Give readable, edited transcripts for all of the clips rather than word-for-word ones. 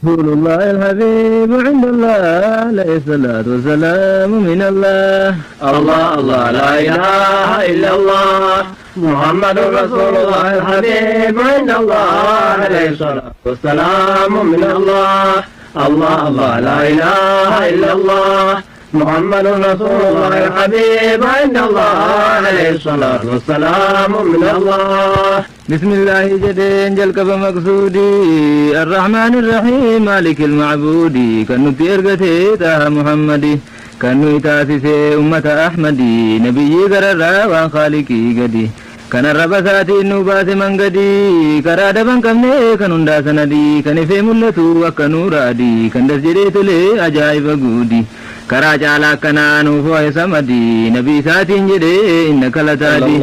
رسول الله الحبيب عند الله عليه الصلاة والسلام من الله. الله الله لا إله إلا الله محمد رسول الله الحبيب عند الله عليه الصلاة والسلام من الله. الله الله لا إله إلا الله محمد رسول الله الحبيب عند الله عليه الصلاة والسلام من الله. بسم الله جدين جلكب مقصودي الرحمن الرحيم مالك المعبودي كنو تيرغتي تاه محمدي كنو تاسسي أمة أحمدي نبي غرر وان خالقي قدي كان الرب ساتي النوبات من قدي كراد بان كمني كنون دا سندي كان في ملتو وكنو رادي كان دس جريت لي أجائب قودي كرا جالا كنانو فوه سمدي نبي ساتي جدي إنك لتادي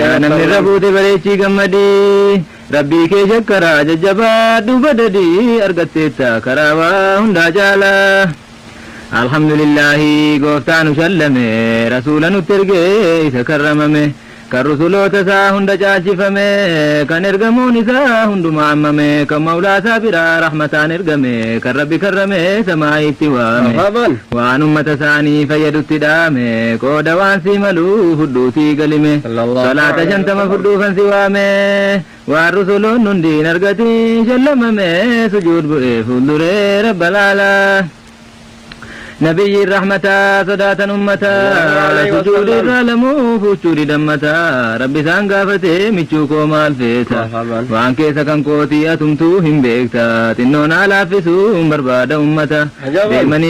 يا نمي ربوت بريشي قمدي ربي كي شكرا ججبا دوبددي أرغتتا كراوا هندا جالا الحمد لله قفتان شلمي رسولا نترقي سكرممي كالرسولو تسا هند جاجفمي كان ارغمون إسا هند معممي كمولا سابرا رحمتان ارغمي كالرب كرمي سماعي اتوامي وان أمة ساني فيدو اتدامي قود وان سيملو فدوتي قلمي صلاة جنتم فدو فانسوامي وان رسولو نندين ارغتي شلممي سجود بئي فلدري رب العلا نبي الرحمة صداة أمتا سجود الرالمو فوشوري دمتا ربي سانقافته ميچوكو مالفيتا وان كيسا كان قوتي أتمتو هم بيكتا تنون على فسوم برباد أمتا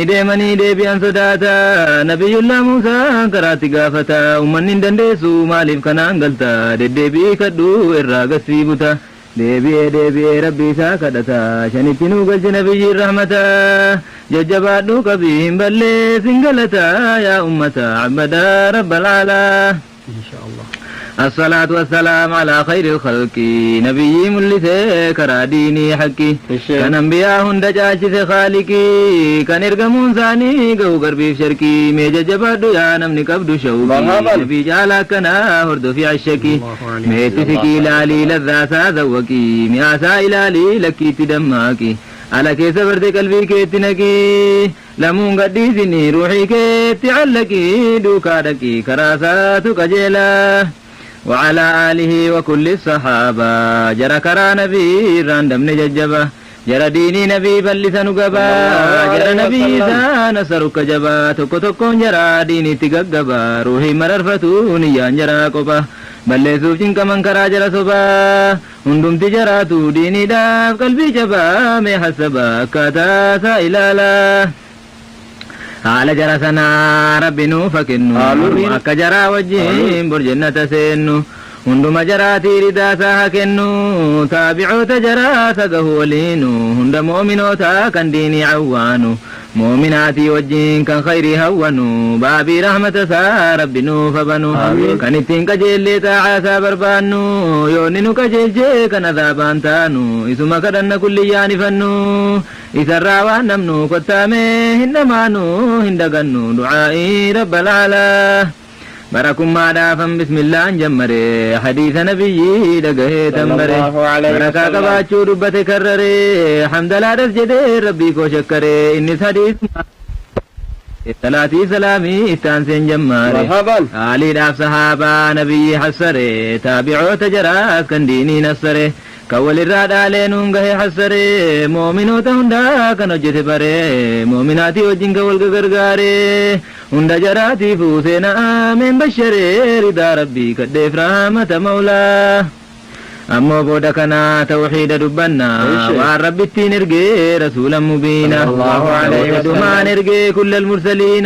ديمني ديبيان صداتا نبي الله موسى كراتي قافتا أمنين دندسو مالف كنان قلتا ديبي كدو الراغسي بوتا ديبي ربي ساكدتا شنتنو قلت نبي الرحمة ججبادو كبيهم بلي سنقلتا يا أمتا عبدا رب العلا إن شاء الله. الصلاة والسلام على خير الخلق نبي ملسي كراديني حكي كان انبياء هندجاج خالقي كان ارغمون ثاني قو قربي في شركي ميجا جبادو يا نمني كبدو شوقي نبي جالا كنا هردو في عشكي ميتسكي لالي لذاسا ذوكي مياسا إلالي لكي تدماكي على كيس برد قلبي كيتنكي لمون قديسني روحي كيتعلكي دوكادكي كراساتك جيلا وعلى آله وكل الصحابة جرى كرا نبي راندم نججبا جرى ديني نبي بلسانو قبا جرى نبي سان سرك جبا تكو تكون جرى ديني تققبا روحي مررفتو نيان جرى قبا بلسوف جنك من كرا جرى صبا هندم تجراتو ديني داف قلبي جبا مي حسبا كاتا سائلالا على جرسنا ربي نوفكنو أكا جرا وجين برجنة سينو هندم جراتي رداسا هكنو تابعو تجرا سقه ولينو هند مؤمنو تا كان ديني عوانو مؤمناتي وجين كان خيري هونو بابي رحمة سا ربي نوفبنو كان اتين كجيل تعاسا بربانو يوننو كجيل جي كان ذابان تانو اسما كدن كل يانفنو إسراوان نمنو كتامي هندمانو هندقنو دعائي رب العلا بركم ما دافن بسم الله جمري حديث نبي دقه تنبري بركا قباتشو دبت كرري حمد لا دسجد ربي كو شكري إنس حديث ثلاثي سلامي استانسين جماري آلي داف صحابة نبي حسري تابعو تجراس كان ديني نصري كول الرادة لينون غهي حسري مؤمنو تهندا كان وجه بري مؤمناتي وجين كول غرغاري هندا جراتي فوسينا آمين بشري رضا ربي كدف رحمة مولا أمو بودا كنا توحيد دبنا وعن ربي نرقي رسولا مبينا الله عليه وسلم نرقي كل المرسلين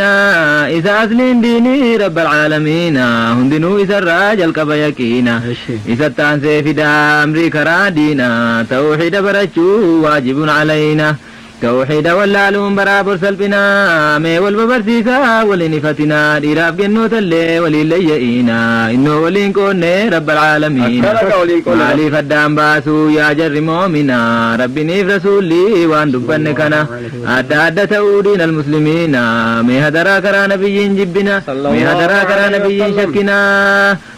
إذا أسلين ديني رب العالمين هندنو إذا الراجل كبيكينا إذا التانسي في دامري كرادينا توحيد برشو واجب علينا توحيد واللالون برابر سلبنا مي والببرسيسا ولنفتنا ديراف جنو تلي وليليئينا إنو ولين كوني رب العالمين مالي فدام باسو يا جر مؤمنا ربي نيف رسولي وان دبن كنا أدى أدى تودين المسلمين مي هدرا كرا نبي جبنا مي هدرا كرا نبي شكنا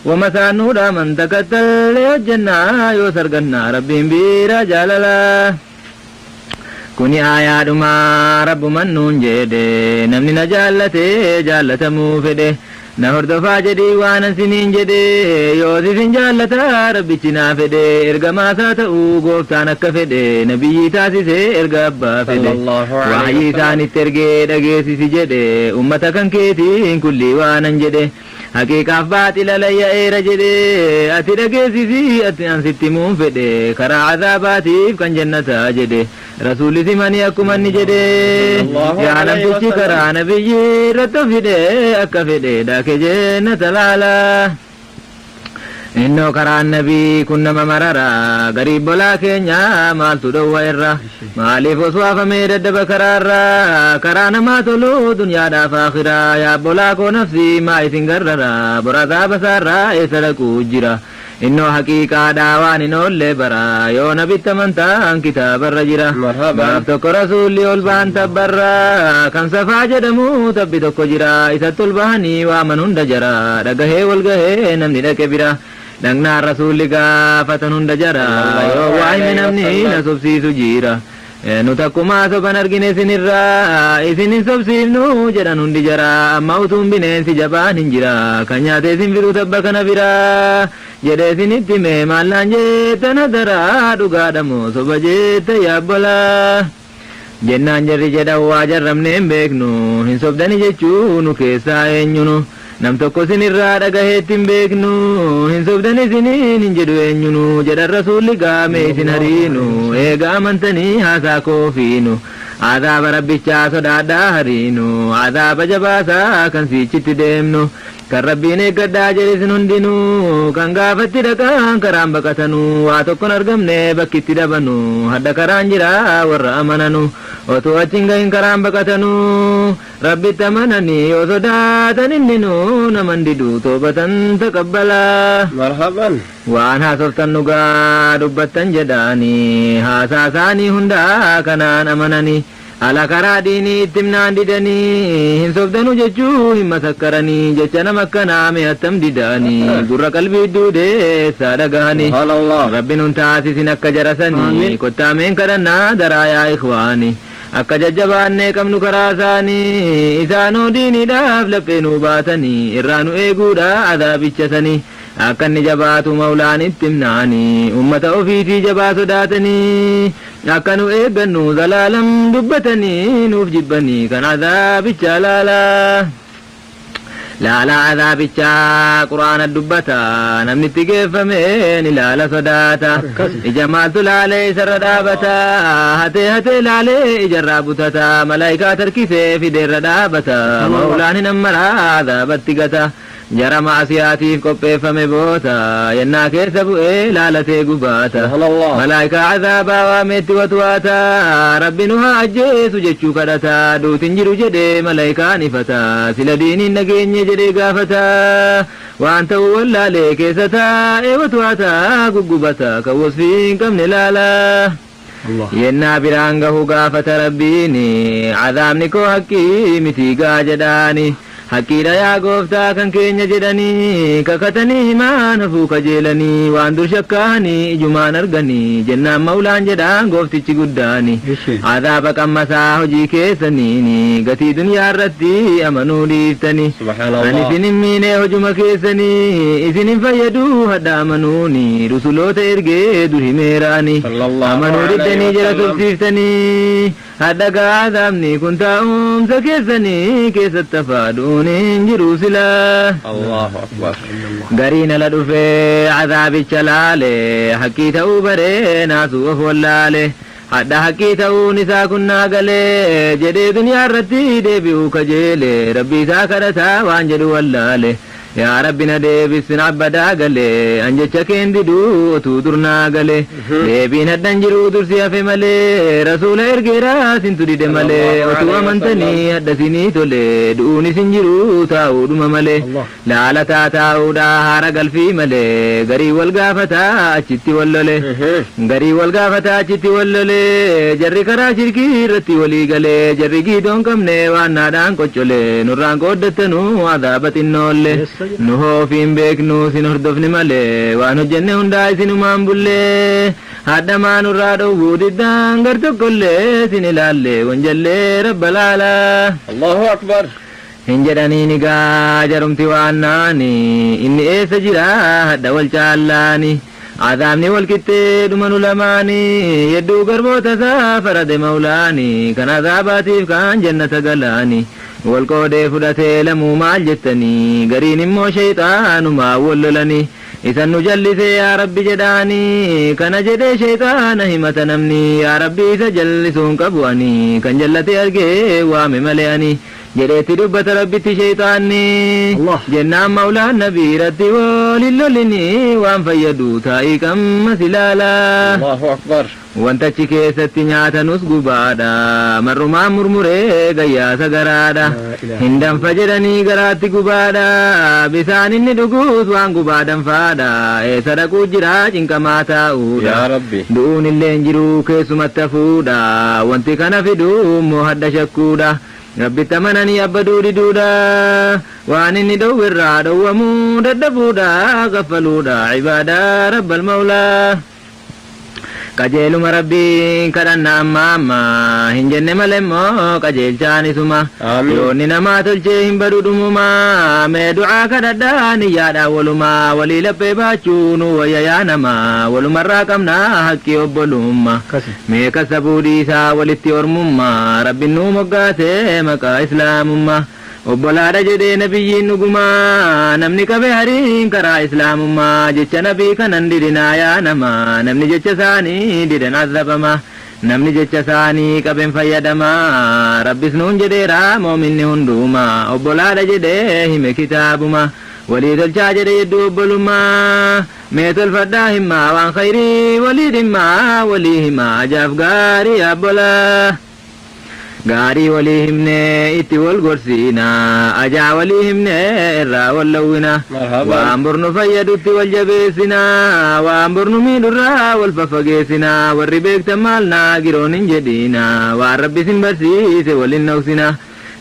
ومسانو دا من تكتل يجنا يوسر قنا ربي بيرا جاللا kuni aayaadhuma rabbuman nuun jedhe namni na jaallate jaallatamuu fedhe na hordofaa jedhii waanan siniin jedhe yoo sifin jaallata rabbichi naa fedhe ergamaasaa ta'uu gooftaan akka fedhe nabiyyii taasise erga abbaa fedhe waayii isaanitti ergee dhageessisi jedhe ummata kan keetiin kullii waanan jedhe haqiiqaaf baaxila layya'eera jedhe ati dhageessisi ati ansitti muun fedhe karaa azaabaatiif kan jannataa jedhe rasuulli simanii akkuma inni jedhe yaa namtichi karaa nabiyyi irratti fide akka fedhe ke jannata laala innoo karaan nabii kun nama marara gariib bolaa keenya maaltu dhowwa irra maaliif oswaafamee daddaba karaarra karaa namaa tolu dunyaadhaaf akhiraa yaa bolaa koo nafsi maa isin garrara borataa basaarraa eessa dhaquu jira innoo haqiiqaadhaa waan hin oolle bara yoo nabitti amantaan kitaabarra jira gaaf tokko rasuulli ol ba'an tabbarra kan safaa jedhamu tabbi tokko jira isatti ol bahanii waaman hunda jara dhagahee wal gahee namni dhaqe bira dhagnaan rasuulli gaafatan hunda jara yoo waa'ime namni na sobsiisu jira nu takkumaa soban argine isinirraa isin hin sobsiifnu jedhan hundi jara amma utuun bineensi jabaan hin jira kan nyaate isin fiduu tabba kana bira jedhe isinitti mee maallaan jettan hadaraa dhugaadhamoo soba jette yaabbola jennaan jarri jedhan waa jarramne hin beeknu hin sobdani jechuu nu keessaa eenyunu nam tokko isinirraa dhagaheetti hin beeknu hin sobdan isiniin hin jedhu eenyunu jedhan rasuulli gaame isin hariinu eega amantanii haasaa koofiinu azaaba rabbichaa sodaadhaa hariinu azaaba jabaasaa kan siichitti deemnu kan rabbiin eeggadhaa jedhe isin hundinuu kan gaafatti dhaqaan karaan baqatanu waa tokkon argamne bakkitti dhabanu hadda karaan jira warra amananu otuu achiin gahin karaan baqatanu rabbitti amananii yoo sodaatan inninu naman didu toobatan taqabbala marhaban waan haasoftan dhugaa dubbattan jedhaanii haasaa isaanii hundaa kanaan amananii ala karaa diinii ittimnaan didanii hin sobdanu jechuu hin masakkaranii jecha nama akkanaa me'attam didanii gurra qalbii duudeessaa dhagahanii rabbi nun taasisin akka jarasanii kottaameen kadhannaa daraa yaa ikhwaanii akka jajjabaannee qabnu karaa isaanii isaanoo diiniidhaaf laphee nuu baatanii irraa nu eeguudha azaabichasanii akka inni jabaatu maulaan itti himnaanii ummata ofiitii jabaa sodaatanii akka nu eeggannu zalaalam dubbatanii nuuf jibbanii kan azaabicha laala azaabichaa quraana dubbata namni itti geeffameen ilaala sodaata ija maaltu laalee isarra dhaabata hatee laalee ijarraa butata malaayikaa tarkisee fideerra dhaabata maulaan hin ammaraa azaabatti gata jara maasiyaatiif qopheeffame boota yennaa keessa bu'ee laalatee gubaata malaayikaa azaabaa waameetti watwaata rabbi nu haa ajjeesu jechuu kadhata duutin jiru jedhee malaayikaan ifata sila diiniin nageenye jedhee gaafata waan ta'u wallaalee keessa taa'ee watwaata guggubata kan wasfii hin qabne laala yennaa biraan gahu gaafata rabbiini azaabni koo haqqii mitiigaa jedhaani haqiidha yaa gooftaa kan keenya jedhanii kakatanii himaan hafuu kajeelanii waan dur shakkaanii ijumaan arganii jennaan maulaan jedhaan gooftichi guddaani azaaba qammasaa hojii keessaniini gatii duniyaa irratti amanuu dhiiftanii ani isin hin miine hojuma keessanii isin hin fayyaduu hadda amanuuni rusuloota ergee dur himeeraani amanuu diddanii jara tufsiiftanii hadda gaazamni kun taa'umsa keessanii keessatti afaaduun hin jiru sila Allahu akbar gariin ala dhufee azaabicha laale haqqii ta'uu baree naasuu of wallaale hadda haqqii ta'uun isaa kun naa galee jedhee duniyaa irratti deebi'uu kajeele rabbi isaa kadhataa waan jedhu wallaale yaa rabbi na deebisin abbadaa galee anjecha keen diduu otuu durnaa galee deebiin haddan jiruu dursi hafe malee rasuula ergeera sintu dide malee otuu amantanii hadda sinii tole du'uun isin jiruu taa'uudhuma malee laalataa taa'uudhaa haara galfii malee garii wal gaafataa achitti wallole garii wal gaafataa achitti wallole jarri karaa shirkii irratti walii galee jarri giidoon qabne waan naadhaan qoccole nurraan qooddattanuu azaaba xinnoolle نهو فين بيكنو سنهردفن ملي وانو جنة هنداي سنمان بلي هذا ما نرادو بوددان غرتو كل سنلالي ونجلي رب العلا الله أكبر هنجراني نقا جرمتي وعناني إني إيه سجرا هذا والجالاني عذابني والكتاب من لماني يدو قربوت سافر دي مولاني كان عذاباتي كان جنة قلاني والقود فدتي لمو مال جتني قرين مو شيطان ما وللني إذا نجلس يا ربي جداني كان جدي شيطان همة نمني يا ربي سجلسون كبواني كان جلتي أرقي وامي ملياني جريت دبة ربي شيطاني الله جنة مولى النبي ردي وللولني وان فيدو تاي كم مسلالا الله أكبر وانت كيستي نياتا نسقو بادا مرما مرمري قياسا قرادا هندم فجرني قراتي قبادا بسان اني دقوس وان قبادا فادا ايسا دقو جراج انك ماتا اودا يا ربي دون اللي انجرو كيسو متفودا وانت كان في دوم مهد شكودا ربي تمنني أبدو دودا وان اني دو الراد ومود الدفودا غفلودا عبادا رب المولى qajeeluma rabbiin kadhanna amma hin jenne malee immoo qajeelchaani suma yoonni namaa tolchee hin badu dhumuma mee du'aa kadhadhaa niyyaadhaa walumaa walii laphee baachuu nu wayyayaa namaa walumarraa qabnaa haqqii obbolummaa mee kasabuu dhiisaa walitti ormummaa rabbiin nu moggaasee maqaa islaamummaa obbolaadha jedhee nabiyyiin dhugumaa namni qabe hariin karaa islaamummaa jecha nabii kanan didinaa yaa namaa namni jecha isaanii didan azabamaa namni jecha isaanii qaben fayyadamaa rabbis nuun jedheeraa moominni hundumaa obbolaadha jedhee hime kitaabumaa walii tolchaa jedhe yedduu obbolummaa mee tolfadhaa himmaa waan khayrii walii dhimmaa walii himaa ajaaf gaarii abbolaa gaarii walii himne itti wal gorsiina ajaa walii himne irraa wal lawwina waan bornu fayyadutti wal jabeessina waan bornu miidhurraa wal fafageessina warri beektan maal naa giroon hin jedhiina waan rabbi sin barsiise waliin naqsina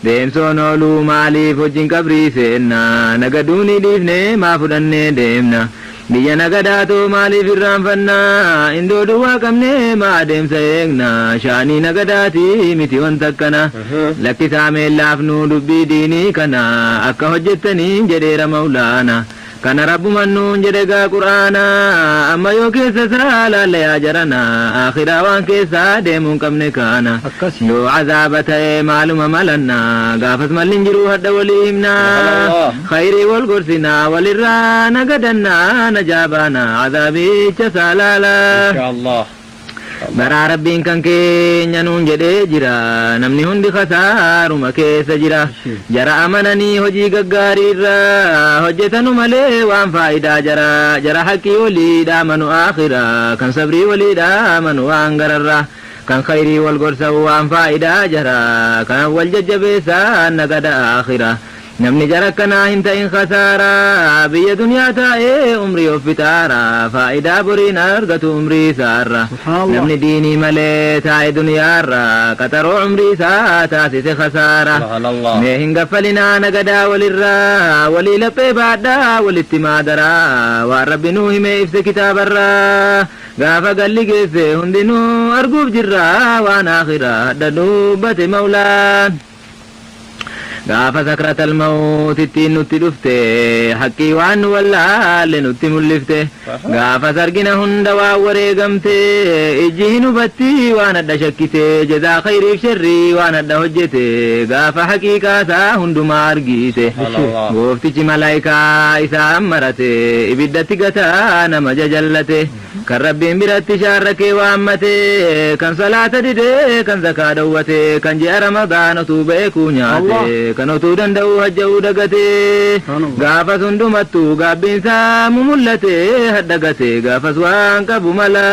deemsoon ooluu maaliif wajjin qabriiseenna nagaduunii dhiifne maa fudhannee deemna biyya nagadaatoo maaliif irraanfannaa indoo duwwaa qabnee maa adeemsa eegna shaanii nagadaati miti wanta akkana lakkisaa meellaafnu dubbii diinii kana akka hojjettaniin jedheera mawlaana kana rabbuman nuun jedhe gaa qur'aana amma yoo keessa isaa laallayaa jarana akhiraa waan keessaa deemuun qabne kaana yoo cazaaba ta'e maaluma malanna gaafas mallin jiruu hadda walii himna khayrii wal gorsinaa walirraa nagadannaa najaabaana cazaabicha saalaala baraa rabbiin kan keenya nuun jedhee jira namni hundi khasaaruma keessa jira jara amananii hojii gaggaariirra hojjetanu malee waan faayidaa jara haqqii waliidha manu aakhira kan sabrii waliidha manu waan gararra kan khayrii wal gorsawu waan faayidaa jara kan wal jajjabeessaa nagada aakhira namni jara kanaa hin ta'in khasaaraa biyya duniyaa taa'ee umrii of fixaara faayidaa boriin argatu umrii isaarra namni diinii malee taa'e duniyaarra qaxaroo umrii isaa taasise khasaara mee hin gaffalinaa nagadaa walirraa walii laphee baadhaa walitti maadaraa waan rabbi nuu himee ibse kitaabarraa gaafa galli geesse hundinuu arguuf jirraa waan akhiraa hadda dubbate mawlaan gaafa sakratal mawtittiin nutti dhufte haqqii waan nu wallaalle nutti mul'ifte gaafa sargina hunda waan wareegamte ijji hin hubatti waan adda shakkite jazaa khayriif sharrii waan adda hojjete gaafa haqiiqaasaa hundumaa argite gooftichi malaayikaa isaa marate ibiddatti gataa nama jajallate kan rabbiin biratti shaarrakee waammate kan salaata dide kan zakaa dhowwate kan ji'a ramadaana utuu beekuu nyaate kan otuu danda'u hajja'uu dagate gaafas hundumattuu gaabbiinsaa mumullate haddagate gaafas waan qabu mala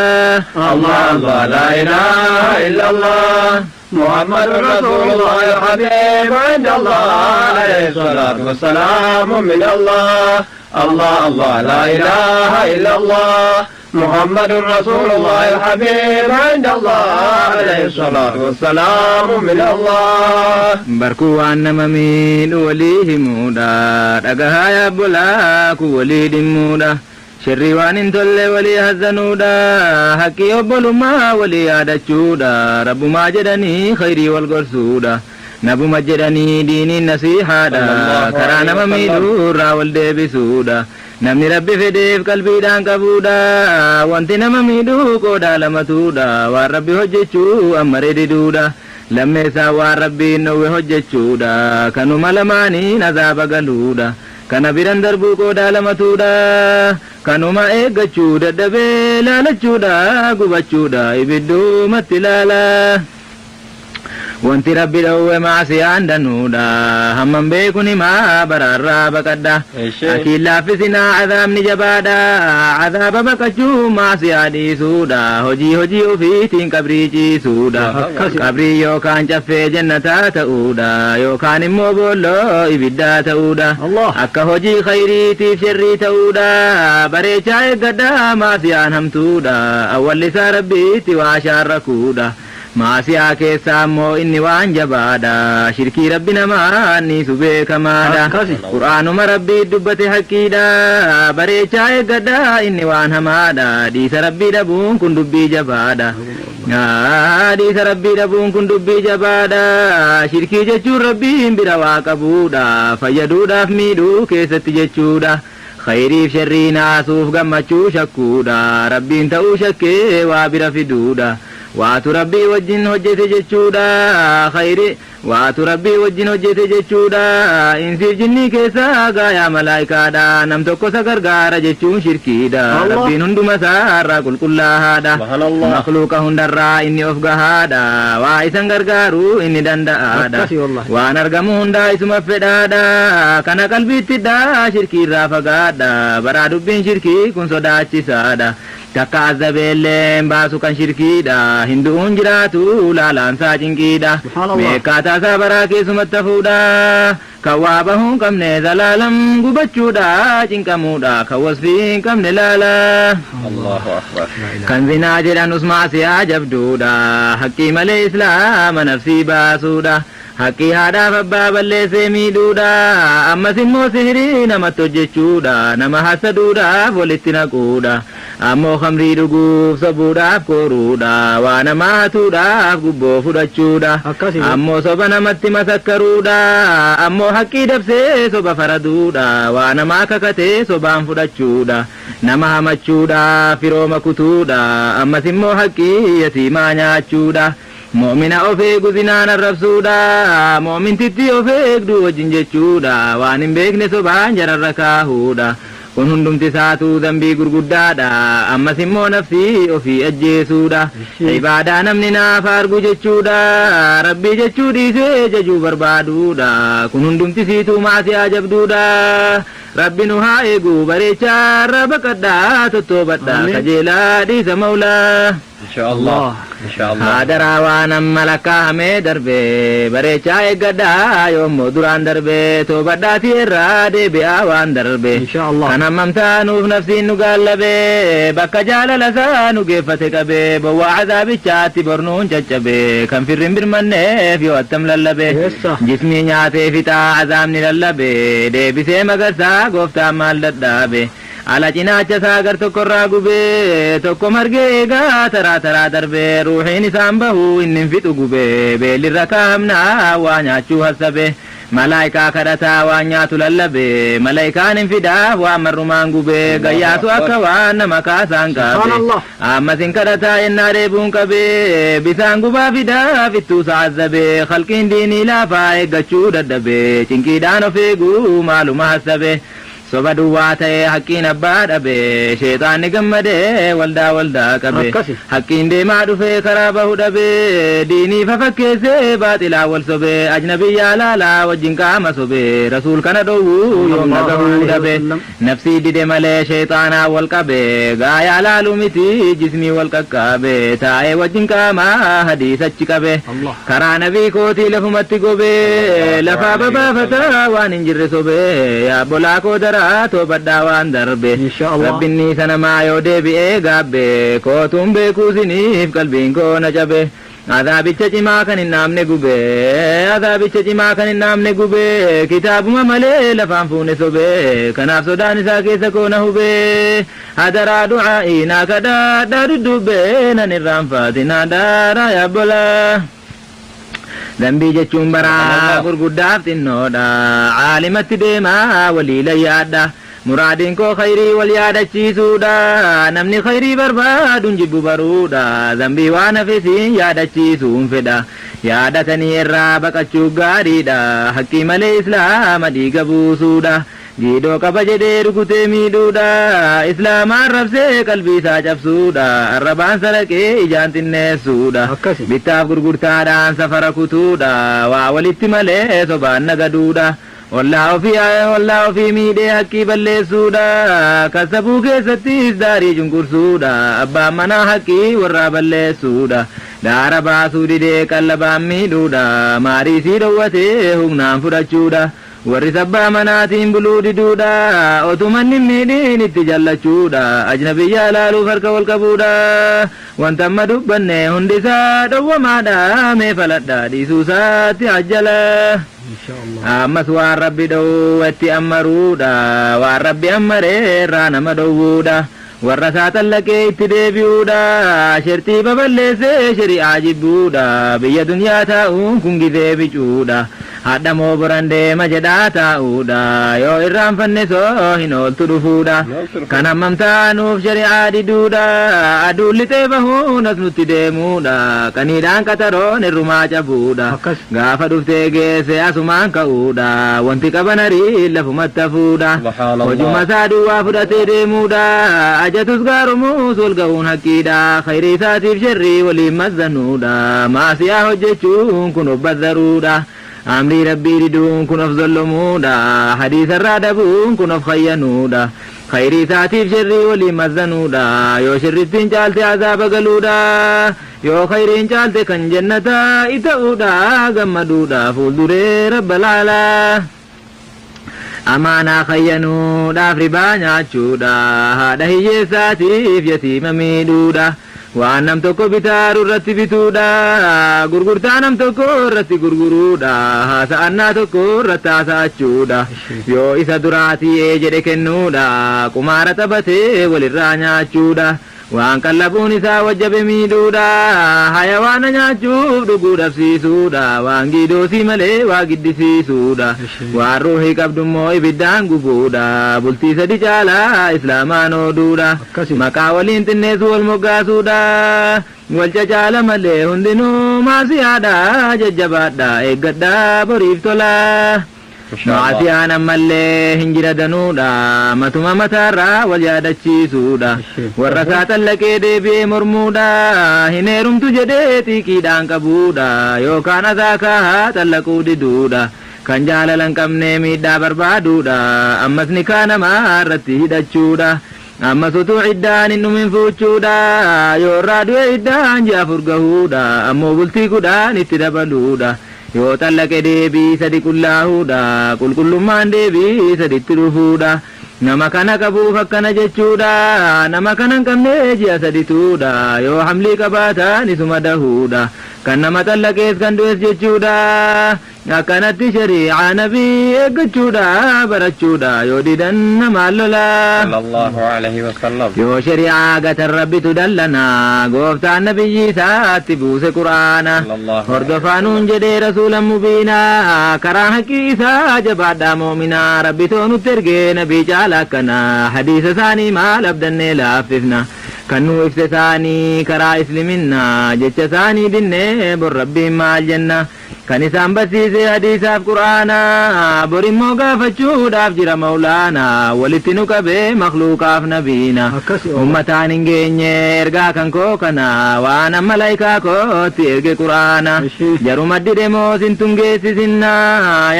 Allah Allah la ilaha illallah محمد رسول الله الحبيب عند الله عليه الصلاة والسلام من الله الله الله لا إله إلا الله محمد رسول الله الحبيب عند الله عليه الصلاة والسلام من الله بركو أن ممين وليه مودا رقها يا بلاك وليد مودا شري وان تل ولي هزنودا حقي أبل ما ولي عدشودا رب ما جدني خيري والقرسودا نبو مجدني ديني النصيحة دا كرانا مميدو راول ديبسودا نمني ربي فديف قلبي دان قبودا وانتي نمميدو قودا لمتودا والربي هججو أمري دودا لما ساوى ربي نوي هججودا كانوا ملماني نذاب قلودا كان بيران دربو قودا لمتودا كانوا ما إيقجودا دبي لالجودا قبجودا إبدو متلالا wanti rabbi dhowwe maasiyaan danuudha hamman beekuni maa bararraa baqadha akiin laaffisinaa cadaabni jabaadha cadaaba baqachuu maasiyaa dhiisuudha hojii ofiitiin qabrii ciisuudha qabrii yookaan caffee jannataa ta'uudha yookaan immoo boolloo ibiddaa ta'uudha akka hojii khayriitiif sharrii ta'uudha bareechaa eeggadha maasiyaan hamtuudha awwallisaa rabbiitti waa shaarrakuudha maasiyaa keessaa ammoo inni waan jabaadha shirkii rabbi namaa ni beekamaadha qur'aanuma rabbii dubbate haqqiidha bareechaa eeggadha inni waan hamaadha dhiisa rabbii dhabuun kun dubbii jabaadha dhiisa rabbii dhabuun kun dubbii jabaadha shirkii jechuun rabbiin bira waa qabuudha fayyaduudhaaf miidhuu keessatti jechuudha khayriif sharrii naasuuf gammachuu shakkuudha rabbiin ta'uu shakkee waa bira fiduudha waatu rabbii wajjin hojjete jechuudha khayri waatu rabbii wajjin hojjete jechuudha insiif jinnii keessaa gaayaa malaayikaadha nam tokko isa gargaara jechuun shirkiidha rabbiin hunduma isaarraa qulqullaahaadha makluuqa hundarraa inni of gahaadha waa isan gargaaru inni danda'aadha waan argamu hundaa isuma fedhaadha kana qalbiittidha shirkiirraa fagaadha baraa dubbiin shirkii kun sodaachisaadha takka azabeelleen baasu kan shirkiidha hinduun jiraatu laalaansaa cinqiidha meekkaataa isaa baraa keessumatti hafuudha kan waa bahuu hin qabne zalaalam gubachuudha cinqamuudha kan wasfii hin qabne laala kan zinaa jedhan usmaasiyaa jabduudha haqqii malee islaama nafsii baasuudha haqqii haadhaaf abbaa balleessee miidhuudha ammas immoo sihirii namatti hojjechuudha nama hasaduudhaaf walitti naquudha ammoo khamrii dhuguuf sobuudhaaf kooruudha waa namaa hatuudhaaf gubboo fudhachuudha ammoo soba namatti masakkaruudha ammoo haqqii dabsee soba faraduudha waa namaa kakatee sobaan fudhachuudha nama hamachuudha firooma kutuudha ammas immoo haqqii yatiimaa nyaachuudha mu'mina of eegu zinaan arrabsuudha mu'mintitti of eegdu wajjin jechuudha waan hin beekne sobaan jararra kaahuudha kun hundumti isaatu dambii gurguddaadha ammas immoo nafsii ofii ajjeesuudha ibaadaa namni naaf argu jechuudha rabbii jechuu dhiisee jajuu barbaaduudha kun hundumti siituu maasiyaa jabduudha rabbi nu haa eegu bareechaarra baqadhaa tottoobadhaa kajeelaa dhiisa maulaa inshallah haadaraa waan amma lakkaa'amee darbe bareechaa eeggadhaa yoommoo duraan darbe toobadhaatii irraa deebi'aa waan darbe kan hammamtaanuuf nafsiin nu gaallabe bakka jaalala isaa nu geeffate qabe bowwaa azaabichaatti bornuun caccabe kan firrin birmanneef yoo attam lallabe jismii nyaatee fixaa azaabni lallabe deebisee magarsaa gooftaan maal dadhaabe ala cinaacha isaa gar tokkorraa gubee tokko margee eegaa taraa darbee ruuxiin isaan bahuu inni fixu gubee beellirra kaa'amnaa waa nyaachuu hassabe malaayikaa kadhataa waan nyaatu lallabe malaayikaan hin fidaaf waan marrumaan gubee gayyaasu akka waan nama kaasaan qaabe ammas hin kadhataa ennaa deebuun qabee bisaan gubaa fidaaf ittuusa azzabee khalqiin diinii laafaa eeggachuu dadhabee cinqiidhaan of eeguu maaluma hassabe soba duwwaa ta'e haqqiin abbaa dhabe sheexaanni gammadee waldaa qabe haqqiin deemaa dhufee karaa bahu dhabe diinii fafakkeessee baaxilaa wal sobe ajnabiyyaa laalaa wajjin qaama sobe rasuul kana dhowwuu yoom nagahuu dhabe nafsii dide malee sheexaanaa wal qabe gaayaa laaluu miti jismii wal qaqqabe taa'ee wajjin qaamaa hadiisachi qabe karaa nabii kootii lafumatti gobe lafaa babaafataa waan hin jirre sobe yaabbolaa koo daraa toobadhaa waan darbe rabbinni sanamaa yoo deebi'ee gaabbe kootuun beekuusiniif qalbiin koo na cabe adaabicha cimaa kan hin naamne gube adaabicha cimaa kan hin naamne gube kitaabuma malee lafaan fuune sobe kanaaf sodaan isaa keessa koo na hube hadaraa du'aa'ii naa kadhaadhaa duddubbee nan irraanfaatinaa daaraa yaabbolaa dambii jechuun baraa gurguddaaf xinnoodha caalimatti deemaa walii layyaadha muraadiin koo khayrii wal yaadachiisuudha namni khayrii barbaaduun jibbu baruudha dambii waan hafesiin yaadachiisuun fedha yaadatanii irraa baqachuu gaariidha haqqii malee islaama dhiiga buusuudha jiidoo qaba jedhee rukutee miidhuudha islaamaan rabsee qalbii isaa cabsuudha arrabaan saraqee ijaan xinneessuudha bittaaf gurgurtaadhaan safara kutuudha waa walitti malee sobaan nagaduudha ollaa ofii miidhee haqqii balleessuudha kasabuu keessattis daarii cunqursuudha abbaan manaa haqqii warraa balleessuudha daara baasuu didee qallabaan miidhuudha maarii sii dhowwatee humnaan fudhachuudha warri sabbaa manaatiin buluu diduudha otumanni miidhiin itti jallachuudha ajnabiyyaa ilaaluuf harka wal qabuudha wanta amma dubbanne hundisaa dhowwamaadha mee faladhaa dhiisuusaatti ajjala ammas waan rabbi dhowwatti ammaruudha waan rabbi ammaree irraa nama dhowwuudha warra isaa tallaqee itti deebi'uudha shertii baballeessee shari'aa jibbuudha biyya dunyaa taa'uun kun gizee bicuudha hadha moo boran deema jedhaa taa'uudha yoo irraanfanne soo hin ooltu dhufuudha kan hammamtaanuuf shari'aa diduudha aduun lixee bahuun as nutti deemuudha qaniidhaan qataroon irrumaa cabuudha gaafa dhuftee geesse asumaan ka'uudha wanti qabanarii lafumatti hafuudha hojuma isaa duwwaa fudhatee deemuudha ajatus gaarumuus wal ga'uun haqqiidha khayrii isaatiif sharrii waliin mazzanuudha maasiyaa hojjechuun kun of bazzaruudha amrii rabbii diduun kun of zollumuudha hadiisarraa dabuun kun of khayyanuudha khayrii isaatiif sharrii waliin mazzanuudha yoo sharrittiin caalte azaaba galuudha yoo khayriin caalte kan jannataa ita'uudha gammaduudha fuulduree rabba laalaa amaanaa khayyanuudhaaf ribaa nyaachuudha haadha hiyyeessaatiif yatiima miidhuudha waan nam tokko bitaaru irratti bituudha gurgurtaa nam tokko irratti gurguruudha haasa'annaa tokko irratti haasa'achuudha yoo isa duraatii ee jedhe kennuudha qumaara taphatee walirraa nyaachuudha waan qallabuun isaa wajjabe miidhuudha hayawaana nyaachuuf dhuguu dhabsiisuudha waan giidoosii malee waa giddisiisuudha waan ruuhii qabdummoo ibiddaan gubuudha bultii sadi caalaa islaamaan ooduudha maqaa waliin xinneessu wal moggaasuudha wal cacaala malee hundinuu maasiyaadha jajjabaadha eeggadhaa boriif tolaa maasiyaan ammallee hin jira danuudha matuma mataarraa wal yaadachiisuudha warra isaa tallaqee deebi'ee mormuudha hin heerumtu jedhee xiiqiidhaan qabuudha yookaan azaakaa tallaquu diduudha kan jaalalan qabnee miidhaa barbaaduudha ammas nikaa namaa irratti hidhachuudha ammas utuu iddaan hin dhumin fuuchuudha yoo irraa du'e iddaan ji'a afur gahuudha ammoo bultii kudhaan itti dabaluudha yoo tallaqe deebii sadi qullaahuudha qulqullummaan deebii saditti dhufuudha nama kana qabuuf akkana jechuudha nama kana hin qabne ji'a sadituudha yoo hamlii qabaatan isuma dahuudha kan nama tallaqees kan du'es jechuudha akkanatti shari'aa nabii eeggachuudha barachuudha yoo didan namaan lolaa yoo shari'aa gatan rabbitu dallana gooftaan nabiyyi isaatti buuse qur'aana hordofaanuun jedhee rasuulan mubiinaa karaa haqqii isaa jabaadhaa moominaa rabbitoo nutti ergee nabii caala akkana hadiisa isaanii maal abdannee laaffifna kan nu ibse isaanii karaa isliminna jecha isaanii dinnee bor rabbiin maal jenna kan isaan barsiise hadiisaaf qur'aana borimmoo gaafachuudhaaf jira mawlaana walitti nu qabee makluuqaaf nabiina ummataan hin geenye ergaa kan koo kana waan amma malaayikaa kootti erge qur'aana jaruma didemoo sintun geessisinna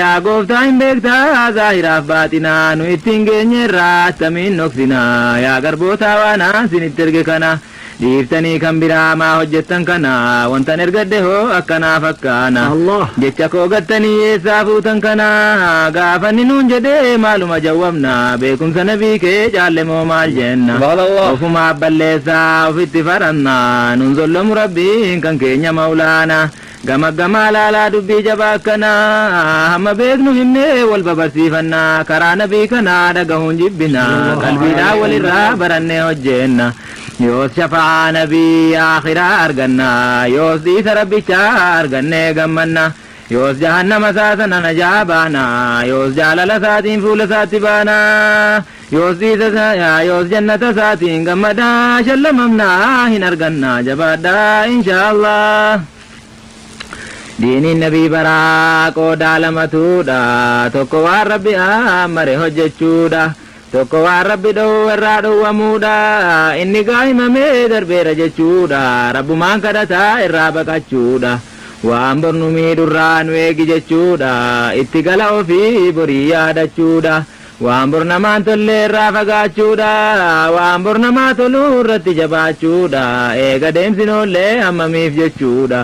yaa gooftaa hin beektaa zaahiraaf baaxina nu ittiin geenye irraa attamiin noksina yaa garboota waanaa sinitti erge kana dhiiftanii kan biraa maa hojjettan kana wantan ergadde hoo akkanaa fakkaana jecha koo gattanii eessaa fuutan kana gaafanni nuun jedhee maaluma jawwabna beekumsa nabii kee caalle moo maal jenna ofumaaf balleessaa ofitti faranna nun zollomu rabbiin kan keenya mawlaana gamaggamaa laalaa dubbii jabaa akkana hamma beeknu himnee wal babarsiifanna karaa nabii kana dhagahuun jibbina qalbiidhaa walirraa barannee hojjenna yoos shafaa nabii akhiraa arganna yoos dhiisa rabbichaa argannee gammanna yoos jahannama saasana najaa baana yoos jaalala isaatiin fuula isaatti baana yoos jannata isaatiin gammadaa shallamamnaa hin arganna jabaadhaa inshaallah diiniin nabii baraa qoodaa lamatuudha tokko waan rabbi amare hojjechuudha tokko waan rabbi dhowwu irraa dhowwamuudha inni gaahimamee darbeera jechuudha rabbumaan kadhataa irraa baqachuudha waan bornu miidhurraa nu eegi jechuudha itti gala ofii borii yaadachuudha waan bor namaan tollee irraa fagaachuudha waan bor namaa toluu irratti jabaachuudha eega deemsinoollee hammamiif jechuudha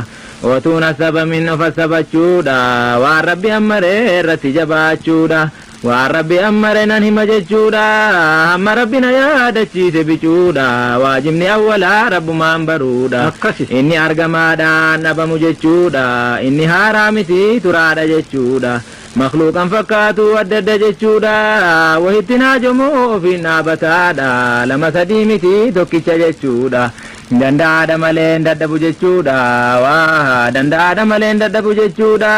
otuun asabamin of asabachuudha waan rabbi ammaree irratti jabaachuudha waan rabbi ammare nan hima jechuudha hamma rabbi na yaadachiise bicuudha waajibni awwalaa rabbumaan baruudha inni argamaadhaan dhabamu jechuudha inni haaraa miti turaadha jechuudha makluuqan fakkaatu adda adda jechuudha wahitti naajomoo ofiin dhaabataadha lama sadii miti tokkicha jechuudha danda'aadha malee dadhabu jechuudha waa danda'aadha malee dadhabu jechuudha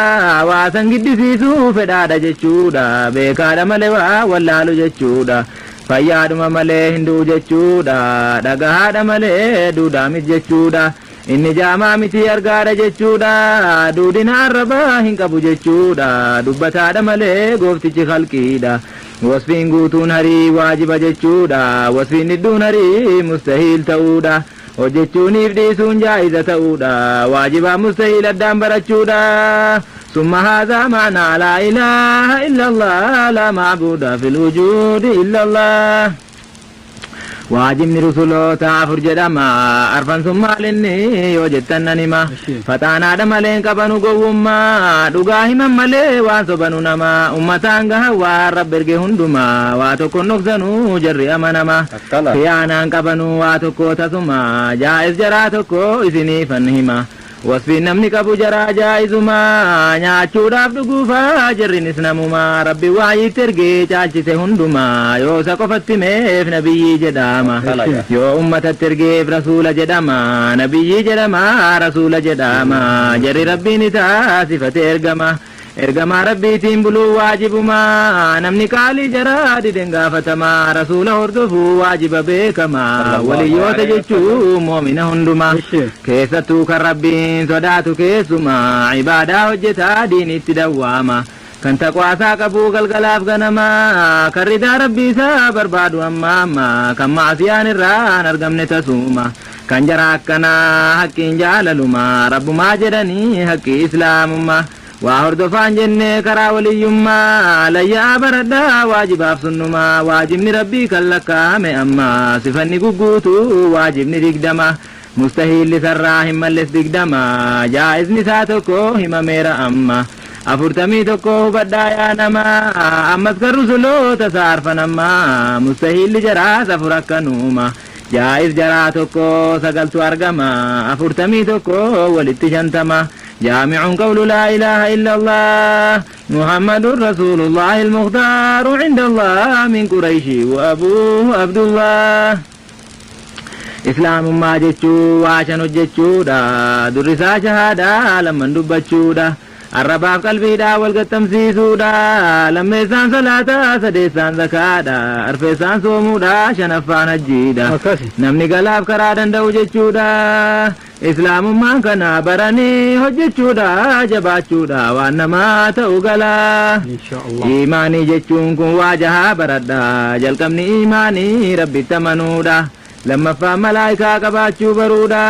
waa san giddisiisuu fedhaadha jechuudha beekaadha malee waa wallaalu jechuudha fayyaadhuma malee hinduu jechuudha dhagahaadha malee duudhaamit jechuudha inni jaamaa miti argaadha jechuudha duudina arrabaa hin qabu jechuudha dubbataadha malee gooftichi khalqiidha wasfiin guutuun harii waajiba jechuudha wasfiin hidduun harii mustahiil ta'uudha hojjechuuniif dhiisuun jaa'iza ta'uudha waajibaa mustahiil addaan barachuudha summa haadhaa maanaa laa ilaaha illallah laa maabuuda fil wujuudi illallah waajibni rusuloota afur jedhama arfan sun maalinni yoo jettan nan hima faxaanaadha maleen qabanu gowwummaa dhugaa himan malee waan sobanu nama ummataan gaha waan rabbi erge hundumaa waa tokkon dhoksanuu jarri amanama khiyaanaan qabanu waa tokko tasuma jaa'is jaraa tokko isiniifan hima wasfiin namni qabu jaraa jaa'izuma nyaachuudhaaf dhuguufaa jarrinis namuma rabbi waayitti ergee caalchise hundumaa yoo isa qofatti meef nabiyyii jedhama yoo ummatatti ergeef rasuula jedhama nabiyyii jedhama rasuula jedhama jarri rabbiin isaa sifate ergamaa rabbiitiin buluu waajibuma namni qaalii jaraa diden gaafatama rasuula hordofuu waajiba beekama waliyyoota jechuu moomina hunduma keessattuu kan rabbiin sodaatu keessuma ibaadaa hojjetaa diinitti dawwaama kan taqwaasaa qabuu galgalaaf ganama kan ridaa rabbii isaa barbaadu amma kan maasiyaan irraa hin argamne tasuma kan jara akkanaa haqqiin jaalaluma rabbumaa jedhanii haqqii islaamummaa waa hordofaan jenne karaa waliyyummaa layyaa baradhaa waajibaaf sunnumaa waajibni rabbii kan lakkaa'ame amma sifanni gugguutuu waajibni 20 mustahiilli sarraa hin malles 20 jaa'izni isaa tokko himameera amma 41 hubadhaa yaa nama ammas kan rusuloota saarfan amma mustahiilli jaraas 4 akkanuma jaa'iz jaraa tokko 9tu argama 41 walitti 50 جامع قول لا إله إلا الله محمد رسول الله المختار عند الله من قريش وأبوه عبد الله إسلام ما جتشو وعشان جتشو دا درسا شهادة لمن دبتشو دا الرباب قلبي دا والقتمسي سودا لما إسان صلاة سديسان زكادا أرفيسان سومودا شنفان الجيدا نمني قلاب كرادن دو جتشودا إسلام من كنا براني هجتشودا جباتشودا وانما توقلا إن شاء الله إيماني جتشونكم واجها بردا جلكمني إيماني ربي تمنودا لما فهم ملائكة كباتشو برودا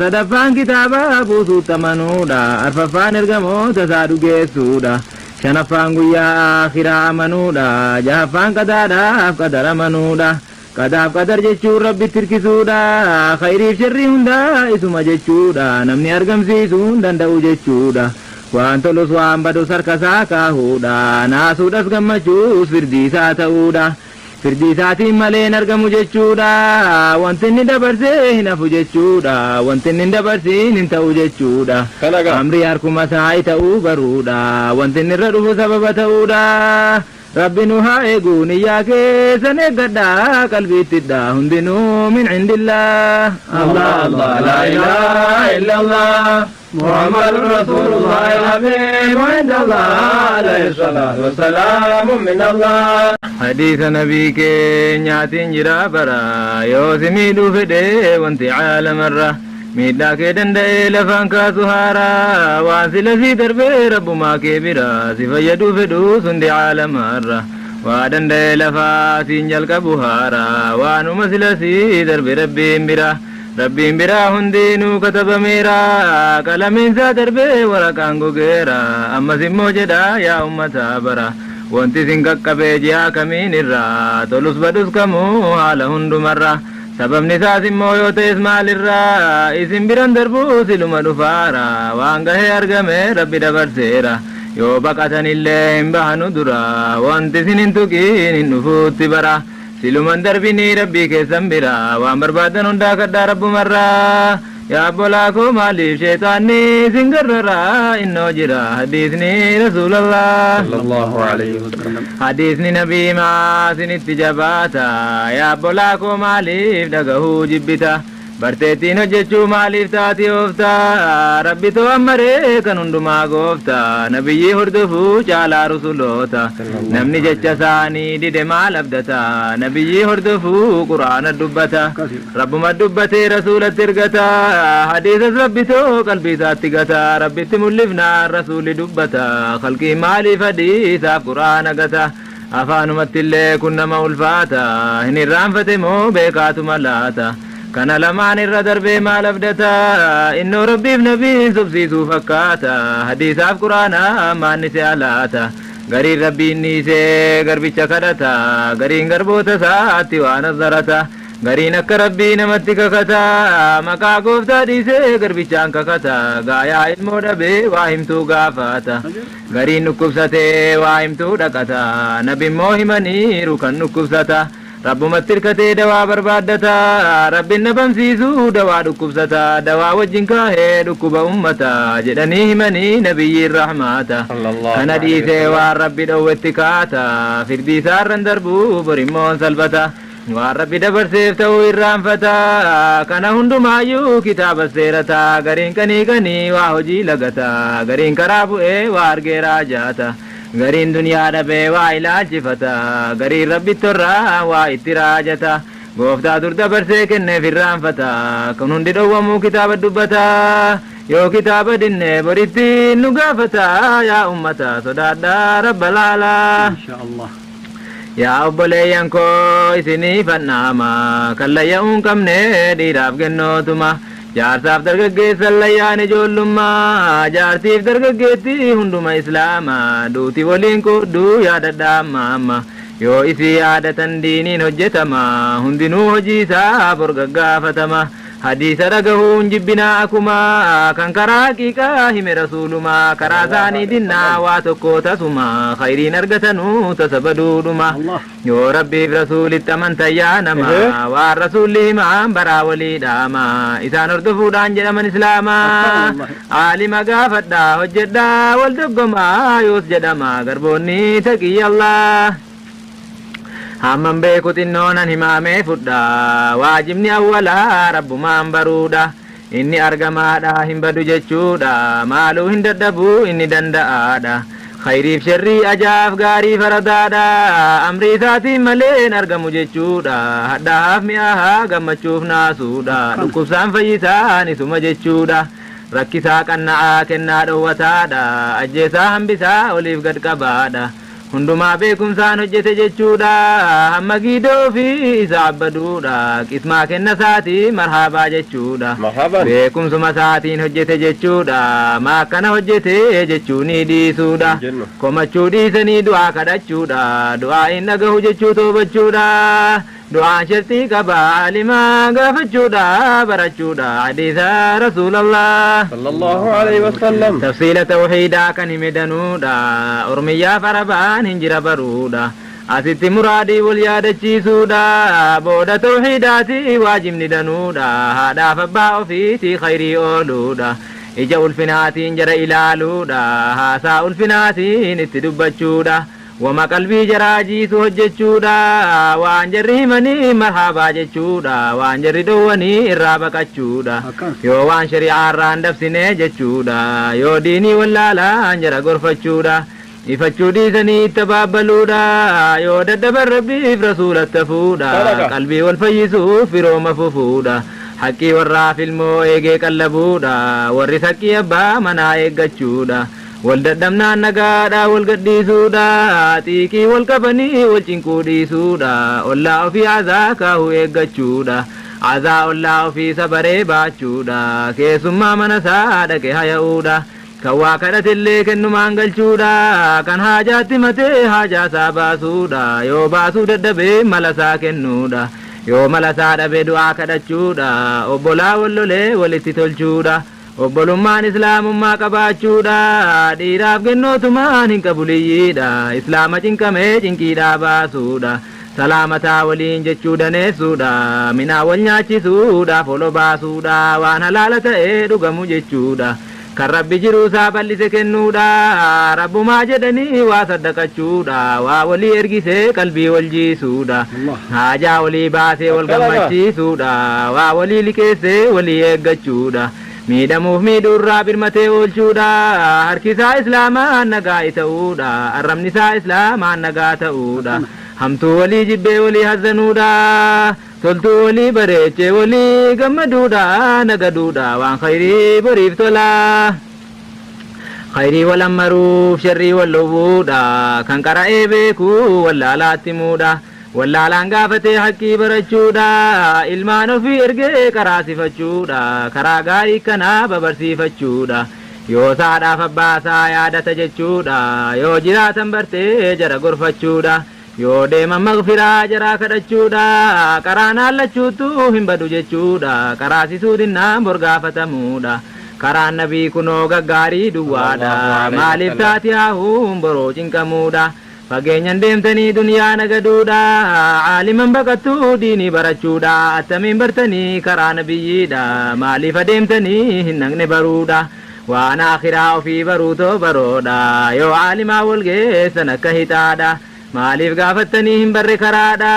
صدفان كتابا بوسو تمنودا أرففان ارقمو تسادو جيسودا شنفان قويا آخرا منودا جهفان قدادا قدر منودا قداف قدر جيشو ربي تركسودا خيري شري هندا اسم جيشودا نمني ارقم سيسون دندو جيشودا وان تلوس وان بدو سركسا كاهودا ناسودا سقمچوس فردي ساتاودا فردي ساتي مالين ارقمو جيشودا وانتني دبرسي هنفو جيشودا وانتني دبرسي ننتو جيشودا امري اركو مساعي تاو برودا وانتني ردو سبب تاودا ربي نوها ايقون اياك سنقدا قلبي تدا هندنو من عند الله الله الله لا إله إلا الله محمد رسول الله الحبيب عند الله عليه الصلاة والسلام من الله حديث نبيك نياتين جرا برا يوسمي دو فدي وانت عالم الره ميداك دندئ لفان كاسهارا واسل في دربي رب ما كبيرا سفيدو فدو سندي عالم الره ودندئ لفا سنجل كبهارا وانو مسلسي دربي ربي برا ربي برا هندينو كتب ميرا كلامين سا دربي ورقانغو غيرا اما سمو جدا يا امتا برا وانت سنقق بيجيا كمين الرا تولوس بدوس كمو على هندو مرة sababni isaas immoo yoo ta'es maalirraa isin biran darbuu siluma dhufaara waan gahee argame rabbi dabarseera yoo baqatanillee hin bahanu dura wanti isin hin tuqiin hin dhufuutti bara siluman darbinii rabbii keessan bira waan barbaadan hundaa kadhaa rabbumarraa yaa obbolaa koo maaliif sheexaanni isin garraraa innoo jira hadiisni rasuulallah sallallahu alayhi wa sallam hadiisni nabii maa sinitti jabaata yaa obbolaa koo maaliif dhagahuu jibbita barteettiin hojjechuu maaliif taati oofta rabbi to'ammaree kan hundumaa goofta nabiyyii hordofuu caalaa rusuloota namni jecha isaanii dide maal abdata nabiyyii hordofuu quraana dubbata rabbuma dubbatee rasuulatti ergata hadiisas rabbi too qalbii isaatti gata rabbitti mul'ifnaan rasuuli dubbata khalqii maaliif hadiisaaf quraana gata afaanumatti illee kun nama ulfaata hin irraanfate moo beekaatuma laata kana lamaan irra darbee maal abdata innoo rabbiif nabiin subsiisuu fakkaata hadiisaaf quraanaa maanni si alaata gariin rabbiin niisee garbicha kadhata gariin garboota isaatti waan azzarata gariin akka rabbii namatti kakata maqaa gooftaa dhiisee garbichaan kakata gaayaa ilmoo dhabee waa himtuu gaafata gariin dhukkubsatee waa himtuu dhaqata nabimmoo himaniiru kan dhukkubsata rabbumatti hirkatee dawaa barbaaddata rabbiin nabamsiisuu dawaa dhukkubsata dawaa wajjin kaahee dhukkuba ummata jedhanii himanii nabiyyiin rahmaata kana dhiisee waan rabbi dhowwetti kaata firdii isaarran darbuu borimmoon salphata waan rabbi dabarseef ta'uu irraanfata kana hundumaayyuu kitaaba seerata gariin qanii waa hojii lagata gariin karaa bu'ee waa argee raajaata gariin duniyaa dhabee waa ilaalchifata gariin rabbitti irraa waa itti raajata gooftaa dur dabarsee kenneef irraanfata kun hundi dhowwamuu kitaaba dubbata yoo kitaaba dinne boritti nu gaafata yaa ummata sodaadhaa rabba laalaa inshaallah yaa obboleeyyan koo isinii fannaama kan layya'uun qabne dhiiraaf gennootuma jaarsaaf dargaggeessan layyaan ijoollummaa jaartiif dargaggeetti hunduma islaamaa duuti waliin qoodduu yaadadhaa amma yoo isii yaadatan diiniin hojjetama hundinuu hojii isaa bor gaggaafatama hadiisa dhagahuun jibbinaa akuma kan karaa haqiiqaa hime rasuulumaa karaa isaanii dinnaa waa tokko tasuma khayriin argatanuu tasa baduudhuma yoo rabbiif rasuulitti amantan yaa nama waan rasuulli himaan baraa walii dhaama isaan hordofuudhaan jedhaman islaamaa aalima gaafadhaa hojjedhaa wal doggomaa yoos jedhama garboonni taqiyyallah hamman beeku xinnoonan himaamee fudha waajibni awwalaa rabbumaan baruudha inni argamaadha hin badu jechuudha maaluu hin dadhabu inni danda'aadha khayriif sharrii ajaaf gaarii faradaadha amri isaatiin malee hin argamu jechuudha hadhaaf mi'aahaa gammachuuf naasuudha dhukkubsaan fayyisaan isuma jechuudha rakkisaa qanna'aa kennaa dhowwataadha ajjeesaa hambisaa oliif gad qabaadha hundumaa beekumsaan hojjete jechuudha hamma giidoo fi isa abbaduudha qismaa kenna isaatii marhaabaa jechuudha beekumsuma isaatiin hojjete jechuudha maa akkana hojjete jechuuni dhiisuudha komachuu dhiisanii du'aa kadhachuudha du'aa hin dhagahu jechuu toobachuudha du'aan shartii qaba alimaa gaafachuudha barachuudha hadiisa rasuulallah sallallahu alaihi wasallam tafsiila tawhiidaa kan hime danuudha ormiyyaa farabaan hin jira baruudha asitti muraadii wal yaadachiisuudha booda tawhiidaati waajibni danuudha haadhaaf abbaa ofiitii khayrii ooluudha ija ulfinaatiin jara ilaaluudha haasaa ulfinaatiin itti dubbachuudha wama qalbii jaraa jiisu hojjechuudha waan jarri himanii marhaabaa jechuudha waan jarri dhowwanii irraa baqachuudha yoo waan shari'aa irraan dabsine jechuudha yoo diinii wallaalaan jara gorfachuudha ifachuu dhiisanii itti baabbaluudha yoo dadhaban rabbiif rasuulatti hafuudha qalbii wal fayyisuuf firooma fufuudha haqqii warraaf ilmoo eegee qallabuudha warri saqqii abbaa manaa eeggachuudha wal dadhabnaan nagaadha wal gadhiisuudha xiiqii wal qabanii wal cinquu dhiisuudha ollaa ofii azaa kaahuu eeggachuudha azaa ollaa ofii sabaree baachuudha keessummaa mana isaa dhaqe haya'uudha kan waa kadhatillee kennumaan galchuudha kan haajaatti matee haajaasaa baasuudha yoo baasuu dadhabee malasaa kennuudha yoo malasaa dhabee du'aa kadhachuudha obbolaa wal lolee walitti tolchuudha obbolummaan islaamummaa qabaachuudha dhiiraaf gennootumaan hin qabuliyyiidha islaama cinqamee cinqiidhaa baasuudha salaamataa waliin jechuu daneessuudha minaa wal nyaachisuudhaaf olo baasuudha waan halaala ta'ee dhugamu jechuudha kan rabbi jiruusaa bal'ise kennuudha rabbumaa jedhanii waa saddaqachuudha waa walii ergisee qalbii wal jiisuudha haajaa walii baasee wal gammachiisuudha waa walii liqeessee walii eeggachuudha miidhamuuf miidhuurraa birmatee oolchuudha harkisaa islaamaan nagaa ta'uudha arrabnisaa islaamaan nagaa ta'uudha hamtuu walii jibbee walii hazzanuudha toltuu walii bareechee walii gammaduudha nagaduudha waan khayrii boriif tola khayrii wal ammaruuf sharrii wal dhowwuudha kan qara'ee beekuu wallaalaatti muudha wallaalaan gaafatee haqqii barachuudha ilmaan ofii ergee karaasifachuudha karaa gaarii kanaa babarsiifachuudha yoo saadhaaf abbaasaa yaadata jechuudha yoo jiraatan bartee jara gorfachuudha yoo deeman maghfiraa jaraa kadhachuudha karaan haallachuutu hin badu jechuudha karaasisuu dinnaan borgaafatamuudha karaan nabii kunoo gaggaarii duwwaadha maaliif taati haahuun boroo cinqamuudha fageenyan deemtanii duniyaa nagaduudha caaliman baqattuu diinii barachuudha attamiin bartanii karaa nabiyyiidha maaliif adeemtanii hin dhaqne baruudha waan akhiraa ofii baruutoo baroodha yoo caalimaa wal geessan akka hixaadha maaliif gaafattanii hin barre karaadha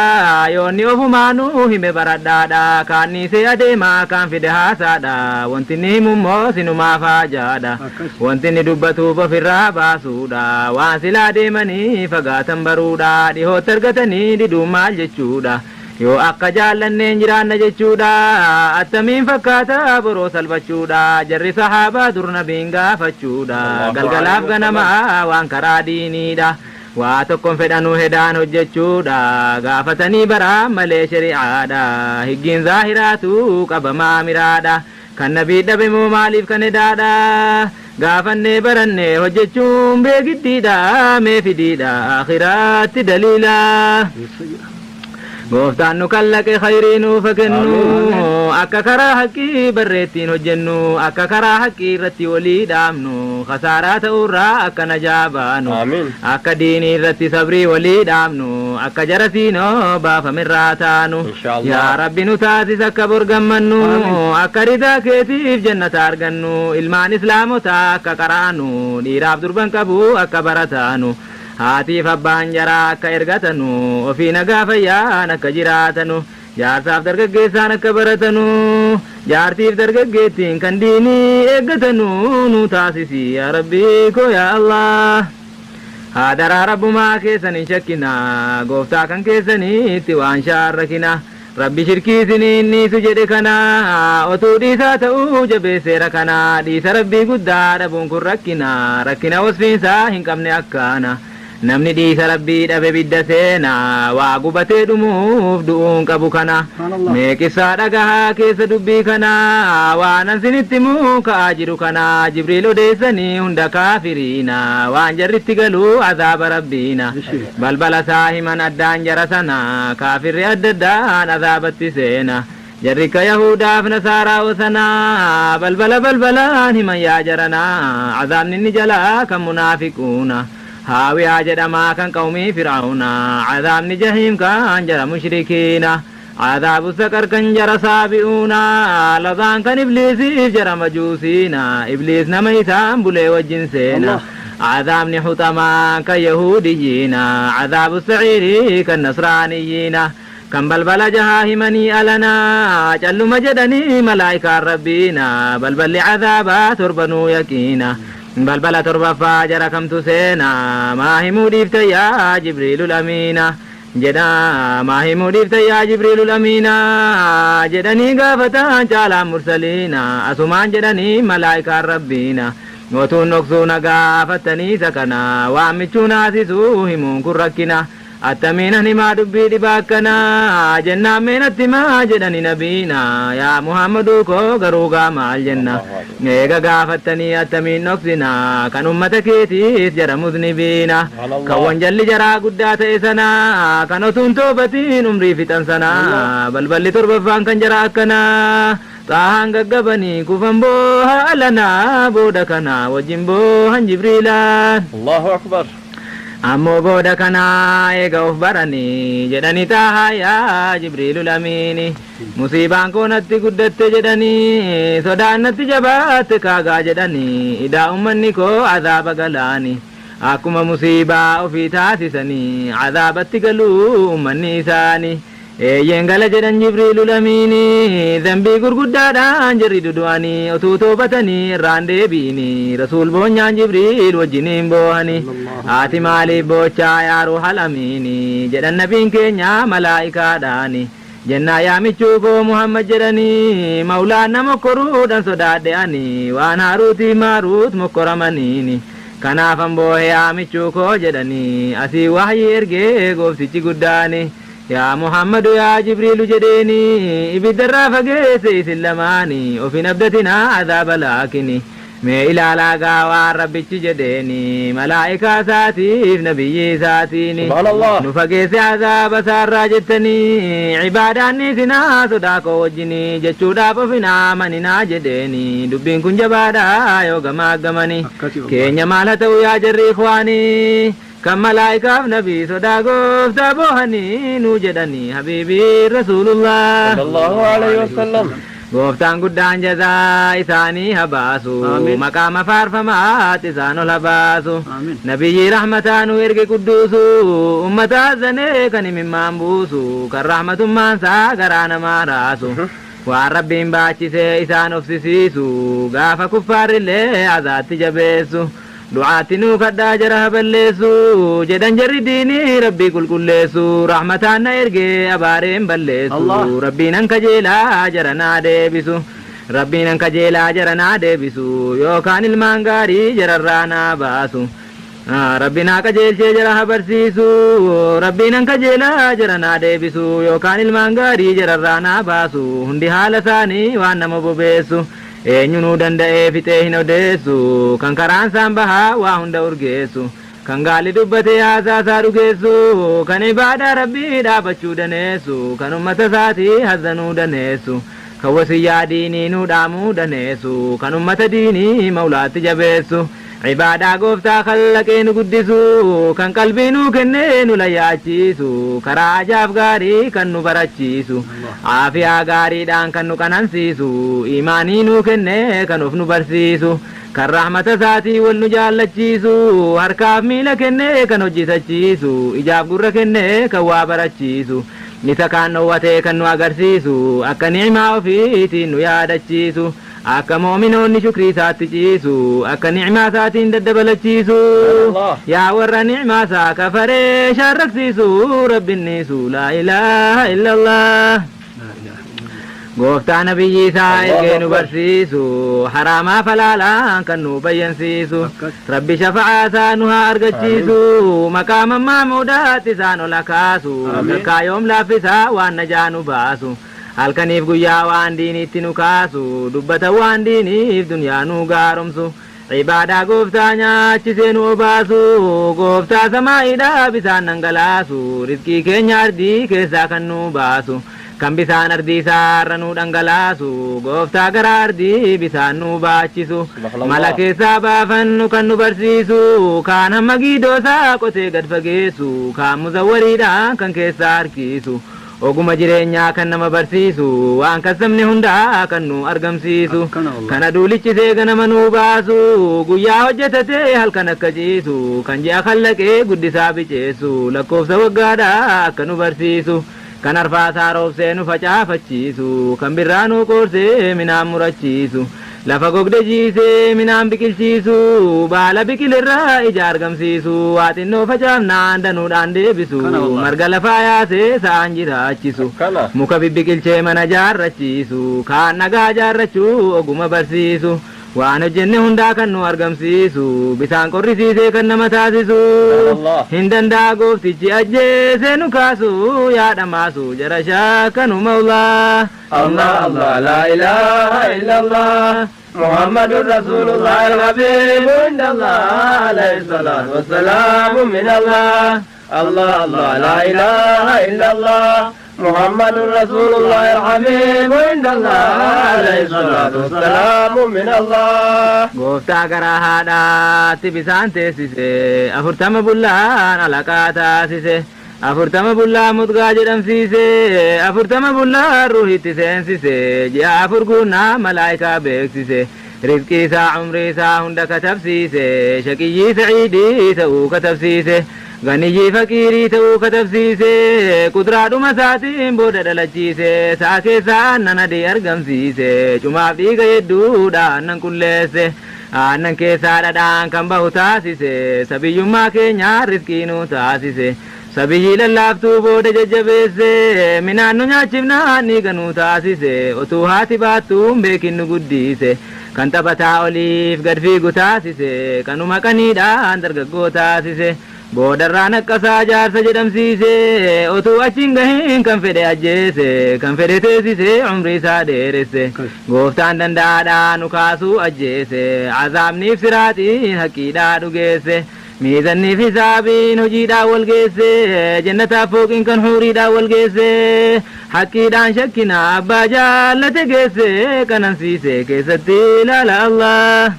yoonni ofumaanuu hime baradhaadha kaanniisee adeemaa kaan fide haasaadha wanti inni himummoo sinumaaf haajaadha wanti inni dubbatuuf ofirraa baasuudha waan silaa deemanii fagaatan baruudha dhihootti argatanii diduun maal jechuudha yoo akka jaallanneen jiraanna jechuudha attamiin fakkaata boroo salphachuudha jarri sahaabaa dur nabiin gaafachuudha galgalaaf ganamaa waan karaa diiniidha waa tokkoon fedhanuu hedaan hojjechuudha gaafatanii baraa malee shari'aadha higgiin zaahiraatu qabamaa miraadha kan nabii dhabe moo maaliif kan hedaadha gaafannee barannee hojjechuun beegiddiidha mee fidiidha akhiraatti daliila gooftaan nu kallaqe khayrii nuuf kennu akka karaa haqqii barreettiin hojjennu akka karaa haqqii irratti walii dhaamnu khasaaraa ta'urraa akka najaa baanu akka diinii irratti sabrii walii dhaamnu akka jarasiinoo baafamirraa taanu yaa rabbi nu taasis akka borgammannu akka ridaa keetiif jannata argannu ilmaan islaamotaa akka qaraanu dhiiraaf durban qabu akka barataanu haatiif abbaan jaraa akka ergatanu ofii nagaa fayyaan akka jiraatanu jaarsaaf dargaggeessaan akka baratanu jaartiif dargaggeettiin kan diinii eeggatanu nu taasisi yaa rabbii koo yaa Allah haadaraa rabbumaa keessan hin shakkina gooftaa kan keessaniitti waan shaarrakina rabbi shirkiisini inniisu jedhe kana otuu dhiisaa ta'uu jabeesseera kana dhiisa rabbii guddaa dhabuun kun rakkina wasfiinsaa hin qabne akkaana namni dhiisa rabbii dhabe bidda seena waa gubatee dhumuuf du'uun qabu kana meeqisaa dhagahaa keessa dubbii kana waan ansinitti muuka'aa jiru kana jibriil odeessanii hunda kaafiriina waan jarritti galuu azaaba rabbiina balbala isaa himan addaan jara sana kaafirri adda addaan azaabatti seena jarrika yahudaaf nasaaraa wasana balbalaan himan yaa jarana azaabni inni jalaa kan munaafiquuna هاويها جدما كان قومي فرعون عذاب جهيم كان جرى مشركين عذاب السكر كان جرى سابئون لظان كان إبليس جرى مجوسين إبليس نميتان بلي والجنسين عذاب نحطما كيهوديين عذاب السعير كالنصرانيين كم بلبل جهاهمني ألنا جل مجدني ملائكة ربينا بلبل عذابات تربنوا يكينا بلبل تربى فاجر كم تسينا ما هي مديفت يا جبريل الأمينة جدا ما هي مديفت يا جبريل الأمينة جدني قافتا جالا مرسلين أسمان جدني ملائكة ربينا وتون نقصونا قافتني سكنا وامچونا سيسوهم كركنا أتمينا نما دبي دباكنا جنة من التما جدني نبينا يا محمد كو غروغا مع الجنة نيغا غافتني أتمين نقصنا كان أمتكيتي جرى مذنبينا كوان جل جرى قدات إسنا كانوا توبتين أمري فتنسنا بل تربفان كان جرى أكنا طاهان قبني كفن بوها لنا بودكنا وجنبوها جبريلا الله أكبر ammoo booda kana eega of baranii jedhani taahaa yaa jibriilul amiini musiibaan koo natti guddatte jedhanii sodaan natti jabaatte kaagaa jedhanii idaa ummanni koo azaaba galaani akkuma musiibaa ofii taasisanii azaabatti galuu ummanni isaanii eeyyeen gala jedhan jibriilul amiini zambii gurguddaadhaan jarri dudu'anii otuu toobatanii irraan deebiini rasuul boonyaan jibriil wajjiniin boohani haati maaliif boochaa yaa ruuhal amiini jedhan nabiin keenya malaa'ikaadhaani jennaa yaamichuu koo muhammad jedhanii maulaan na mokkoruudhan sodaadhe ani waan haaruutii maaruut mokkoramaniini kanaafan boohe yaamichuu koo jedhanii asii wahyii ergee gooftichi guddaani يا محمد يا جبريل جديني إبد الرافقه سيسل لماني وفي نبدتنا عذاب لكني ما إلى لاقا والرب جديني ملائكة ساتي نبي ساتيني سبحان الله نفقه عذاب سار راجتني عباداني سنا صداقو وجني جچودا بفنا مننا جديني دبين كن جبادا يوغما قمني كينيا مالتو يا جري إخواني كم ملائكة نبي صداقوف تابوهني نوجدني حبيبي رسول الله صلى الله عليه وسلم gooftaan guddaan jazaa isaanii habaasu maqaama faarfamaat isaanu labaasu nabiyyi rahmataanu erge qudduusu ummata azanee kan himimmaan buusu kan rahmatummaan isaa garaa namaa raasu waan rabbiin baachisee isaan ofsisiisu gaafa kuffaarrillee azaatti jabeessu du'aatti nuu kadhaa jara haballeessu jedhan jarri diinii rabbii qulqulleessu rahmataan na ergee abaareen balleessu rabbiin an kajeelaa jara naa deebisu rabbiin an kajeelaa jara naa deebisu yookaan ilmaan gaarii jararraa naa baasu rabbiin haa qajeelchee jara habarsiisu rabbiin an kajeelaa jara naa deebisu yookaan ilmaan gaarii jararraa naa baasu hundi haala isaanii waan nama bobeessu eenyunuu danda'ee fixee hin odeessu kan karaan isaan bahaa waa hunda urgeessu kan gaalli dubbatee haasaasaa dhugeessu kan ibaadaa rabbii dhaabachuu daneessu kan ummata isaatii hazzanuu daneessu kan wasiyyaa diinii nuu dhaamuu daneessu kan ummata diinii mawlaatti jabeessu ibaadaa gooftaa kallaqee nu guddisu kan qalbii nuu kennee nu layyaachiisu karaa ajaaf gaarii kan nu barachiisu aafiyaa gaariidhaan kan nu qanansiisu imaanii nuu kennee kan of nu barsiisu kan rahmata isaatii wal nu jaallachiisu harkaaf miila kennee kan hojjetachiisu ijaaf gurra kennee kan waa barachiisu isa kaan dhowwatee kan nu agarsiisu akka ni'imaa ofiitiin nu yaadachiisu akka moominoonni shukrii isaatti ciisu akka ni'imaa isaatiin daddabalachiisu yaa warra ni'imaa isaa kafaree sharraqsiisu rabbinniisu laa ilaaha illallah gooftaa nabiyyi isaa ergee nu barsiisu haraamaa falaalaan kan nu bayyansiisu rabbi shafa'aa isaa nu haa argachiisu maqaama mahmuudaatti isaan ola kaasu milkaa yoom laaffisaa waan najaa nu baasu halkaniif guyyaa waan diiniitti nu kaasu dubbata waan diiniif duniyaa nu gaaromsu ibaadaa gooftaa nyaachisee nu obaasu gooftaa samaa'iidhaa bisaan dhangalaasu rizqii keenya ardii keessaa kan nu baasu kan bisaan ardii isaarra nu dhangalaasu gooftaa gara ardii bisaan nu baachisu mala keessaa baafannu kan nu barsiisu kaan hamma giidoosaa qotee gad fageessu kaan muzawwariidhaan kan keessaa harkiisu oguma jireenyaa kan nama barsiisu waan kasabne hundaa kan nu argamsiisu kan aduu lichisee ganama nu baasu guyyaa hojjetatee halkan akka ciisu kan ji'a kallaqee guddisaa biceessu lakkoofsa waggaadhaa akka nu barsiisu kan arfaasaa roobsee nu facaafachiisu kan birraa nu qoorsee minaan murachiisu lafa gogde jiisee minaan biqilchiisu baala biqilirraa ija argamsiisu waa xinnoo facaafnaan danuudhaan deebisu marga lafaa yaasee sa'aan jiraachisu muka bibbiqilchee mana jaarrachiisu kaan nagaa jaarrachuu oguma barsiisu waan hojjenne hundaa kan nu argamsiisu bisaan qorrisiisee kan nama taasisu hin danda'a gooftichi ajjeesee nu kaasu yaadhamaasu jara shaakanu mawlaa الله الله لا إله إلا الله محمد رسول الله الحبيب عند الله عليه الصلاة والسلام من الله الله الله لا إله إلا الله محمد رسول الله الحبيب عند الله عليه الصلاة والسلام من الله gooftaa garaa haadhaatti bisaan teessise afurtama bullaan alaqaa taasise afurtama bullaa mudgaa jedhamsiise afurtama bullaa ruuhitti seensise ji'a afur guunnaa malaayikaa beeksise rizqii isaa umrii isaa hunda katabsiise shaqiyyii sa'iidii ta'uu katabsiise ganiyyii faqiirii ta'uu katabsiise kuduraadhuma isaatiin booda dhalachiise sa'a keessaa aannan adii argamsiise cumaaf dhiiga hedduudha aannan qulleesse aannan keessaa dhadhaan kan bahu taasise sabiyyummaa keenyaa rizqii nu taasise sabiyyi lallaaftuu booda jajjabeesse minaan nu nyaachifnaan dhiiga nu taasise otuu haati baattuun beekin nu guddise kan taphataa oliif gad fiigu taasise kanuma qaniidhaan dargaggoo taasise boodarraa naqqasaa jaarsa jedhamsiise otuu achiin gahiin kan fedhe ajjeese kan fedhe teessise umrii isaa dheeresse gooftaan danda'aadhaa nu kaasuu ajjeese azaabniif siraaxiin haqqiidhaa dhugeesse miizanniif hisaabiin hojiidhaan wal geesse jannataaf fooqiin kan huriidhaan wal geesse haqqiidhaan shakkina abbaa jaallate geesse kanansiise keessatti ilaala Allah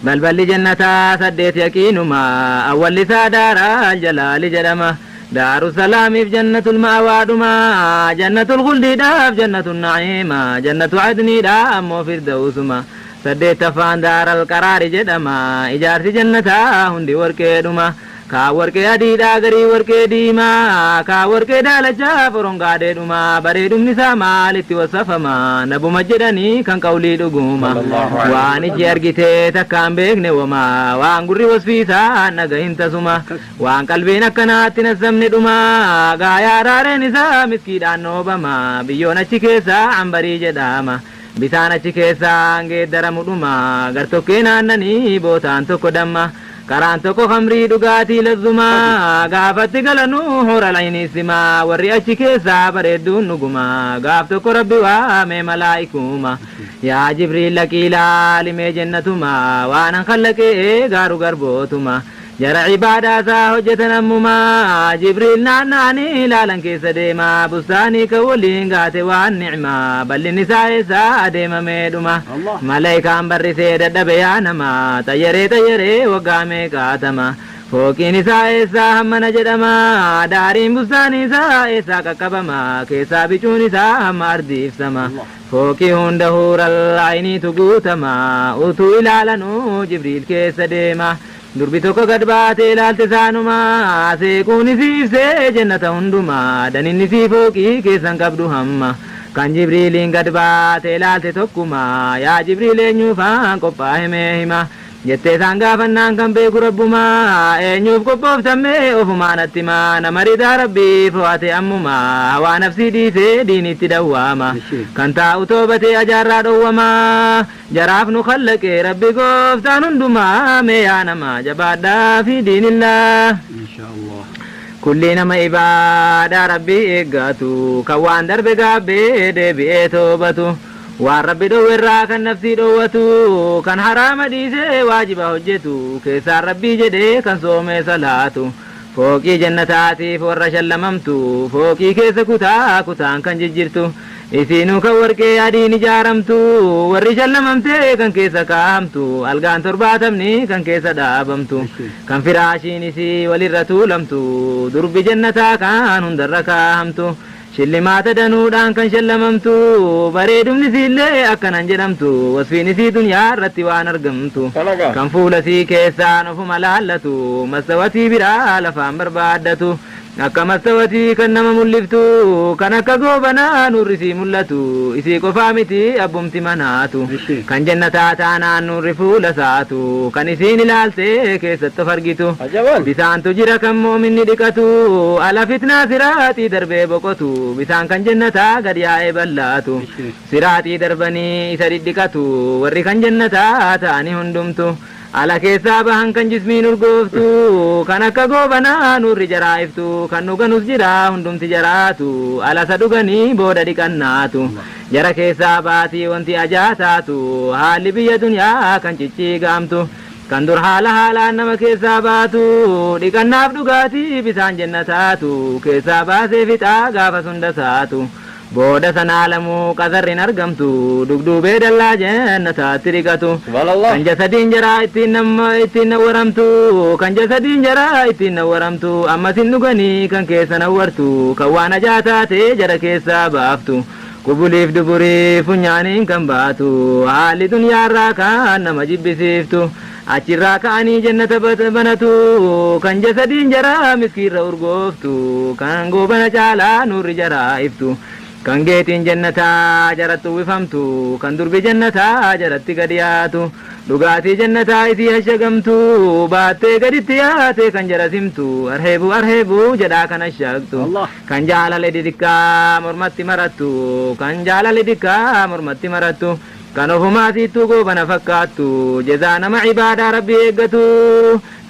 balballi jannataa saddeet yaqiinuma awwallisaa daaraa jalaali jedhama daarusalaamiif jannatul ma'awaadhuma jannatul khuldiidhaaf jannatul na'iima jannatu adniidhaa ammoo firdawsuma saddeettaffaan daaral qaraari jedhama ijaarsi jannataa hundi warqeedhuma kaa warqee adiidhaa garii warqee diimaa kaa warqee daalachaa forongaadheedhuma bareedumni isaa maalitti wasafama nabuma jedhanii kan qawlii dhuguma waan iji argitee takkaan beekne wama waan gurri wasfiisaa nagahin tasuma waan qalbiin akkanaatti nasamne dhuma gaayaa raareen isaa miskiidhaan noobama biyyoon achi keessaa ambarii jedhama bisaan achi keessaa geeddaramu dhuma gartokkee naannanii bootaan tokko damma karaan tokko khamrii dhugaatii lazzuma gaafatti galanuu hora layniisima warri achi keessaa bareedduun dhuguma gaaf tokko rabbi waamee malaa'ikuma yaa jibriil laqii laalimee jannatuma waanan kallaqee gaaru garbootuma jara ibaadaasaa hojjetan ammuma jibriil naannaanii ilaalan keessa deema bustaanii kan waliin gaate waan ni'ma bal'inni isaa eessaa adeemamee dhuma malaayikaan barrisee dadhabe yaa nama xayyaree waggaa meeqaatama fooqiin isaa eessaa hammana jedhama daariin bustaanii isaa eessaa qaqqabama keessaa bicuun isaa hamma ardiifsama fooqii hunda huural ayniitu guutama utuu ilaalanuu jibriil keessa deema دربي توكو قد باتي لالتسانما سيكون سيفسي جنة هندما دنين سيفوكي كيسان قبدو هما كان جبريل قد باتي لالتتوكما يا جبريل نيوفان قباه مهما jettee isaan gaafannaan kan beeku rabbumaa eenyuuf qophooftamme ofumaanattimaa nama ridaa rabbii fo'ate ammumaa hawaa nafsii dhiisee diinitti dawwaama kan taa'u toobatee ajaarraa dhowwamaa jaraaf nu khallaqee rabbi gooftaan hundumaa mee yaa nama jabaadhaa fi diinillaa kulli nama ibaadaa rabbii eeggatu kan waan darbe gaabbee deebi'ee toobatu waan rabbi dhowwerraa kan nafsii dhowwatu kan haraama dhiisee waajiba hojjetu keessaan rabbii jedhee kan soomee salaatu fooqii jannataatiif warra shallamamtu fooqii keessa kutaan kan jijjirtu isiinuu kan warqee adiin ijaaramtu warri shallamamtee kan keessa kaa'amtu algaan 70 kan keessa dhaabamtu kan firaashiin isii walirra tuulamtu durbi jannataa kan hundarra kaa'amtu shillimaata danuudhaan kan shallamamtu bareedumni siillee akkanan jedhamtu wasfiin isii duniyaa irratti waan argamtu kan fuula sii keessaan ofuma laallatu mastawatii biraa lafaan barbaaddatu akka mastawatii kan nama mul'iftu kan akka goobanaa nurri sii mul'atu isii qofaa miti abbumti manaatu kan jannataa taanaan nurri fuula saatu kan isiin ilaaltee keessatti of argitu bisaantu jira kan moominni dhiqatu ala fitnaa siraaxii darbee boqotu bisaan kan jannataa gad yaa'ee ballaatu siraaxii darbanii isa dhidhiqatu warri kan jannataa ta'anii hundumtu ala keessaa bahan kan jismiin urgooftu kan akka goobanaa nurri jaraa'iftu kan dhuganus jira hundumti jaraatu ala isa dhuganii booda dhiqannaatu jara keessaa baatii wanti ajaataatu haalli biyya duniyaa kan cicciigaamtu kan dur haalaan nama keessaa baatu dhiqannaaf dhugaatii bisaan jannataatu keessaa baasee fixaa gaafa sundasaatu booda sanaa lamuu qasarrin argamtu dugduubee dallaa jannataatti dhiqatu kan jasadiin jaraa ittiin nawwaramtu kan jasadiin jaraa ittiin nawwaramtu ammas hin dhuganii kan keessa nawwartu kan waan ajaataatee jara keessaa baaftu qubuliif duburiif funyaaniin kan baatu haalli duniyaarraa kan nama jibbisiiftu achirraa ka'anii jannata banatu kan jasadiin jaraa miskiirra urgooftu kan goobana caalaa nurri jaraa'iftu kan geetiin jannataa jaratti uwwifamtu kan durbi jannataa jaratti gad yaatu dhugaatii jannataa isii hashagamtu baattee gaditti yaate kan jarasimtu arheebu jedhaa kan hashagtu kan jaalale didikkaa mormatti marattu kan jaalale didikkaa mormatti marattu kan ofumaatiittu goobana fakkaattu jezaa nama ibaadaa rabbi eeggatu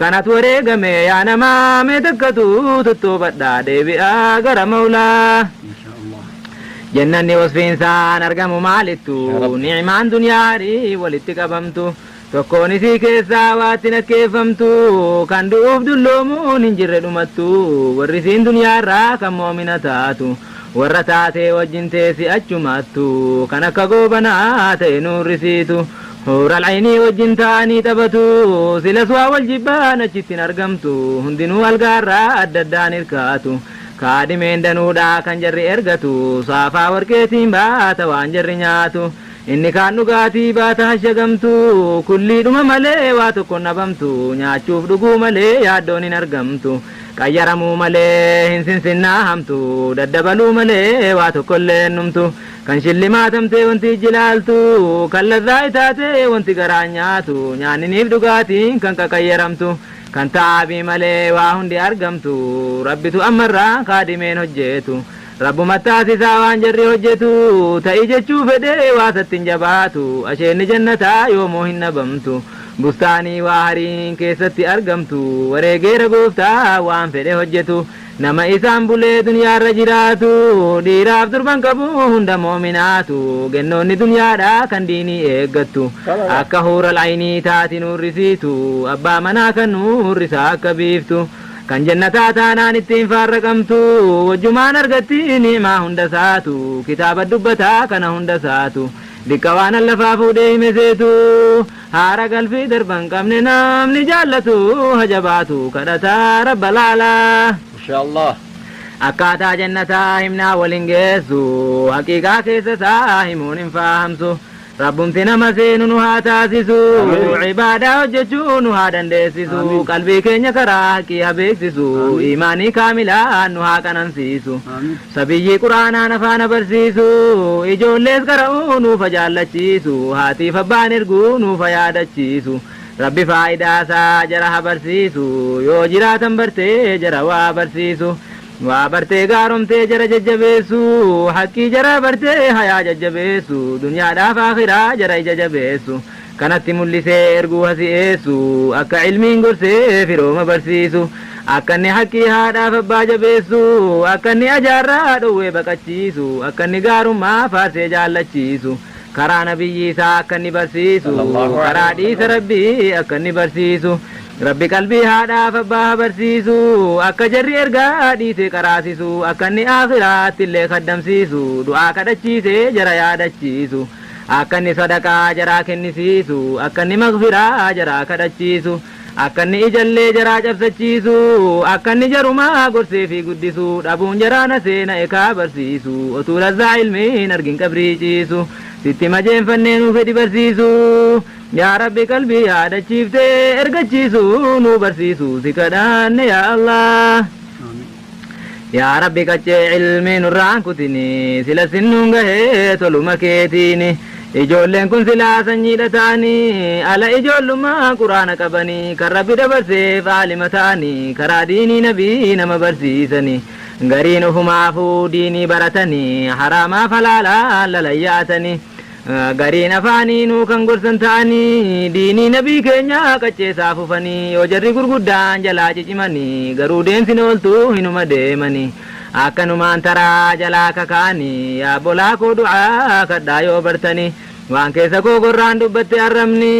kanatu wareegame yaa namaa mee takkatu tuttoobadhaa deebi'aa gara maulaa jannanni wasfiinsaan argamu maalittu ni'imaan duniyaarii walitti qabamtu tokkoon isii keessaa waatti nakkeeffamtu kan du'uuf dulloomuun hin jirre dhumattu warri isiin duniyaarraa kan moomina taatu warra taatee wajjin teessi achumattu kan akka goobanaa ta'e nuurrisiitu huural aynii wajjin ta'anii taphatu silas waa wal jibbaan achittiin argamtu hundinuu algaarraa adda addaan hirkaatu kaadimeen danuudhaa kan jarri ergatu saafaa warqeetiin baata waan jarri nyaatu inni kaan dhugaatii baata hashagamtu kulliidhuma malee waa tokko nabamtu nyaachuuf dhuguu malee yaaddoon hin argamtu qayyaramuu malee hin sinsinnaahamtu daddabaluu malee waa tokkollee hennumtu kan shillimaatamtee wanti jilaaltu kan ladhaa itaatee wanti garaa nyaatu nyaanniniif dhugaatiin kan qaqayyaramtu kan taabii malee waa hundi argamtu rabbitu ammarraa kaadimeen hojjetu rabbuma taasisaa waan jarri hojjetu ta'i jechuu fedhee waa sattiin jabaatu asheenni jannataa yoomuu hin nabamtu bustaanii waa hariin keessatti argamtu wareegeera gooftaa waan fedhe hojjetu nama isaan bulee duniyaarra jiraatu dhiiraaf durban qabu hunda moominaatu gennoonni duniyaadhaa kan diinii eeggattu akka huural aynii taati nuurrisiitu abbaa manaa kan nuurrisaa akka biiftu kan jannataa taanaan ittiin faarraqamtu wajjumaan argatti ni'imaa hunda saatu kitaaba dubbataa kana hunda saatu dikka waan allafaa fuudhee hime seetu haara galfii darban qabne namni jaallatu hajabaatu kadhataa rabba laalaa inshallah akkaataa jannataa himnaa waliin geessu haqiiqaa keessa isaa himuun hin fahamsu rabbumti nama seenu nu haa taasisu ibaadaa hojjechuu nu haa dandeessisu qalbii keenya karaa haqqii haa beeksisu imaanii kaamilaa nu haa qanansiisu sabiyyii quraanaan afaana barsiisu ijoollees qara'uu nuufa jaallachiisu haatiif abbaan erguu nuufa yaadachiisu rabbi faayidaasaa jara haa barsiisu yoo jiraatan bartee jara waa barsiisu waa bartee gaaromtee jara jajjabeessu haqqii jara bartee hayaa jajjabeessu dunyaadhaaf akhiraa jara ija jabeessu kanatti mul'isee erguu hasi'eessu akka ilmiin gorsee firooma barsiisu akka inni haqqii haadhaaf abbaa jabeessu akka inni ajaarraa dhowwee baqachiisu akka inni gaarummaa faarsee jaallachiisu karaa nabiyyi isaa akka inni barsiisu karaa dhiisa rabbii akka inni barsiisu rabbi qalbii haadhaaf abbaa barsiisu akka jarri ergaa dhiise qaraasisu akka inni akhiraatti illee kaddamsiisu du'aa kadhachiisee jara yaadachiisu akka inni sadaqaa jaraa kennisiisu akka inni maghfiraa jaraa kadhachiisu akka inni ijallee jaraa cabsachiisu akka inni jarumaa gorsee fi guddisu dhabuun jaraana seena ekaa barsiisu otuu lazzaa ilmiin argin qabrii ciisu sitti majeenfannee nu fedhi barsiisu yaa rabbi qalbii yaadachiiftee ergachiisu nu barsiisu si kadhanne yaa Allah yaa rabbi qaccee ilmi nurraan kutini sila sinnuun gahee toluma keetini ijoolleen kun silaa sanyiidha ta'anii ala ijoollummaa quraana qabanii kan rabbi dabarseef aalima ta'anii karaa diinii nabii nama barsiisanii gariin ufumaafuu diinii baratanii haraamaa falaalaa lalayyaatanii gariin afaaniinuu kan gorsan ta'anii diinii nabii keenya qacceesaa fufanii yoo jarri gurguddaan jalaa cicimanii garuu deemsin ooltuu hinuma deemanii akkanumaan taraa jalaa kakaanii yaa bolaa koo du'aa kadhaa yoo bartanii waan keessa koo gorraan dubbatte arrabni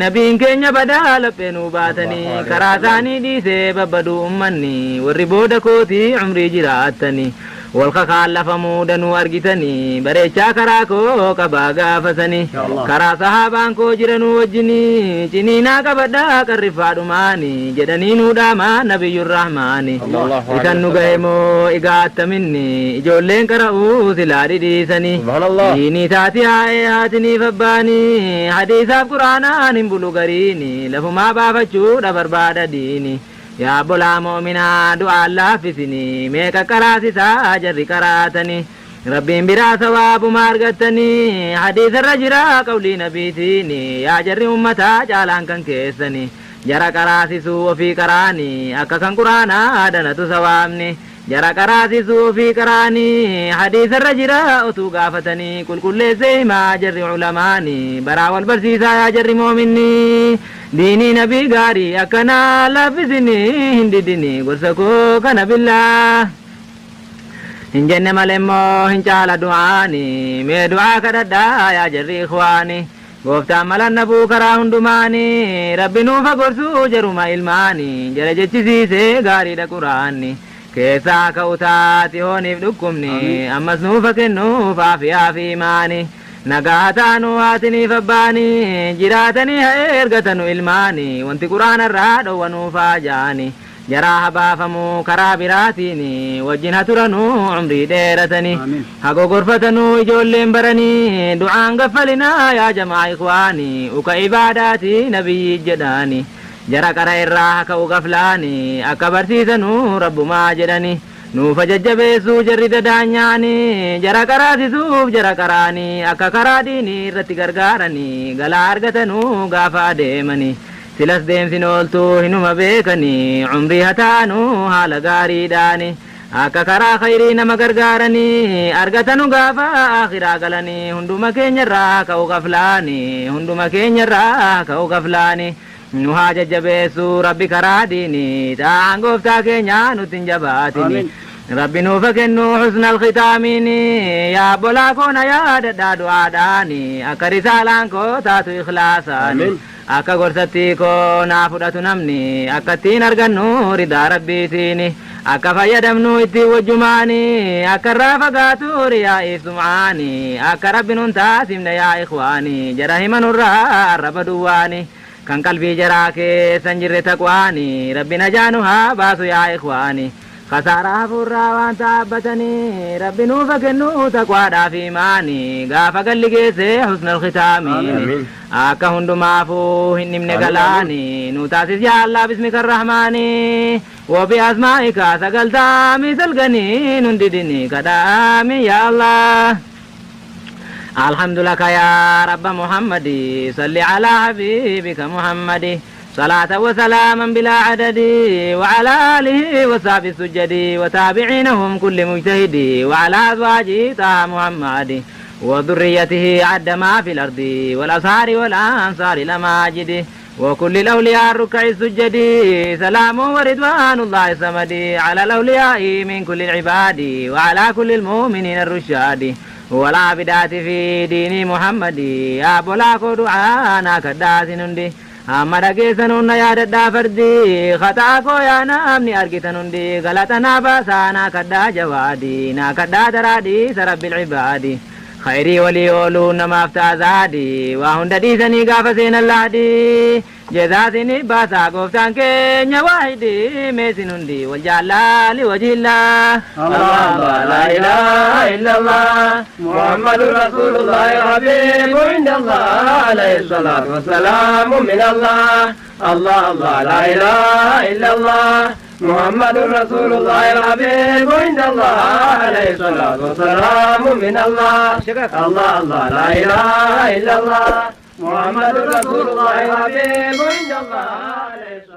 nabiin keenya badaa laphee nuu baatanii karaa isaanii dhiisee babbaduu ummanni warri booda kootii umrii jiraattanii والخخالفمو دنو أرجتني بريشا كراكو كبا غافسني كرا صحابان كو جرنو وجني جنينا كبدا كرفادو ماني جدني نوداما نبي الرحمن إذن نغيمو إغات مني جولين كراو سلاري ديسني ديني تاتي هاتني فباني حديثة قرآنا نمبلو غريني لفما بافتشو دبربادا ديني يا بلا مؤمنا دعاء الله في سني ميكا كراسسا جري كراتني ربي برا ثواب مارغتني حديث الرجرا قولي نبيتيني يا جري أمتا جالان كان كيسني جرا كراسسو وفي كراني أكا كان قرانا دنتو ثوابني جرا كراسسو في كراني حديث الرجرا أتو قافتني كل سيما جري علماني برا والبرسيسا يا جري مؤمني ديني نبي غاري أكنا لفزني هندي ديني قرسكو كان بالله هنجن ملمو هنجال دعاني مي دعا كددا يا جري إخواني قفتا ملن نبو كرا هندماني ربي نوفا قرسو جرما إلماني جرجة سيسي غاري دا قراني كيسا كوتاتي هوني بدكمني أمس نوفا كنوفا في ماني نغاتانو هاتني فباني جراتني هيرغتنو إلماني وانتي قرآن الراد ونوفا جاني جراها بافمو كرابراتيني وجنها ترنو عمري ديرتني حقو غرفتنو إجولين برني دعان غفلنا يا جماعة إخواني وكا عباداتي نبي جداني جرا كرا إراها كو غفلاني أكبرسيسنو رب ما جدني نوفا ججبيسو جرد دانياني جرا كراسسوف جرا كراني أكا كراديني رتي غرغارني غلا أرغتنو غافا ديمني سلس ديم سنولتو هنوما بيكني عمري هتانو حال غاري داني أكا كرا خيري نما غرغارني أرغتنو غافا آخرا غلني هندوما كينيا را كو غفلاني هندوما كينيا را كو غفلاني نوها ججبيسو ربي كراديني تانغوف تاكينيا نتنجباتني ربي نوفكنو حسن الختاميني يا بولاكونا يا دادو عداني أكا رسالانكو تاتو إخلاصاني أكا غرستيكو نافدتو نمني أكا تين أرغنو ردا ربيتيني أكا فيدمنو إتي وجماني أكا رافقاتو ريائي سمعاني أكا ربي ننتاسمنا يا إخواني جرهما نرى الرب دواني كان قلبي جراكي سنجر تقواني ربي نجانوها باسو يا إخواني خسارة فرا وان تابتني ربي نوفك النو تقوى في ماني غافا قل لقيسي حسن الختام أكا هندو مافو هنم نقلاني نوتاسس يا الله باسمك الرحمن وبأسمائك سقلتا مثل غني ننددني كدامي يا الله. الحمد لك يا رب محمد صل على حبيبك محمد صلاة وسلاما بلا عدد وعلى آله وصحبه السجد وتابعينهم كل مجتهد وعلى أزواجه طه محمد وذريته عد ما في الأرض والأصهار والأنصار لماجد وكل الأولياء الركع السجد سلام ورضوان الله الصمد على الأولياء من كل العباد وعلى كل المؤمنين الرشاد والعابدات في دين محمد يا بولاكو دعانا كداس نندي أما رقيسنون يا ددا فردي خطاكو يا نامني أرقتنندي غلطنا باسانا كدا جوادي نا كدا ترادي سرب العباد خيري ولي أولون ما افتازادي وهند ديسني غافسين اللادي جزاسني باسا قفتان كينيا واحدي ميسنندي والجلال وجه الله. الله لا إله إلا الله محمد رسول الله حبيب عند الله عليه الصلاة والسلام من الله. الله لا إله إلا الله محمد رسول الله الحبيب عند الله عليه الصلاة والسلام من الله. الله لا إله إلا الله محمد رسول الله الحبيب عند الله عليه الصلاة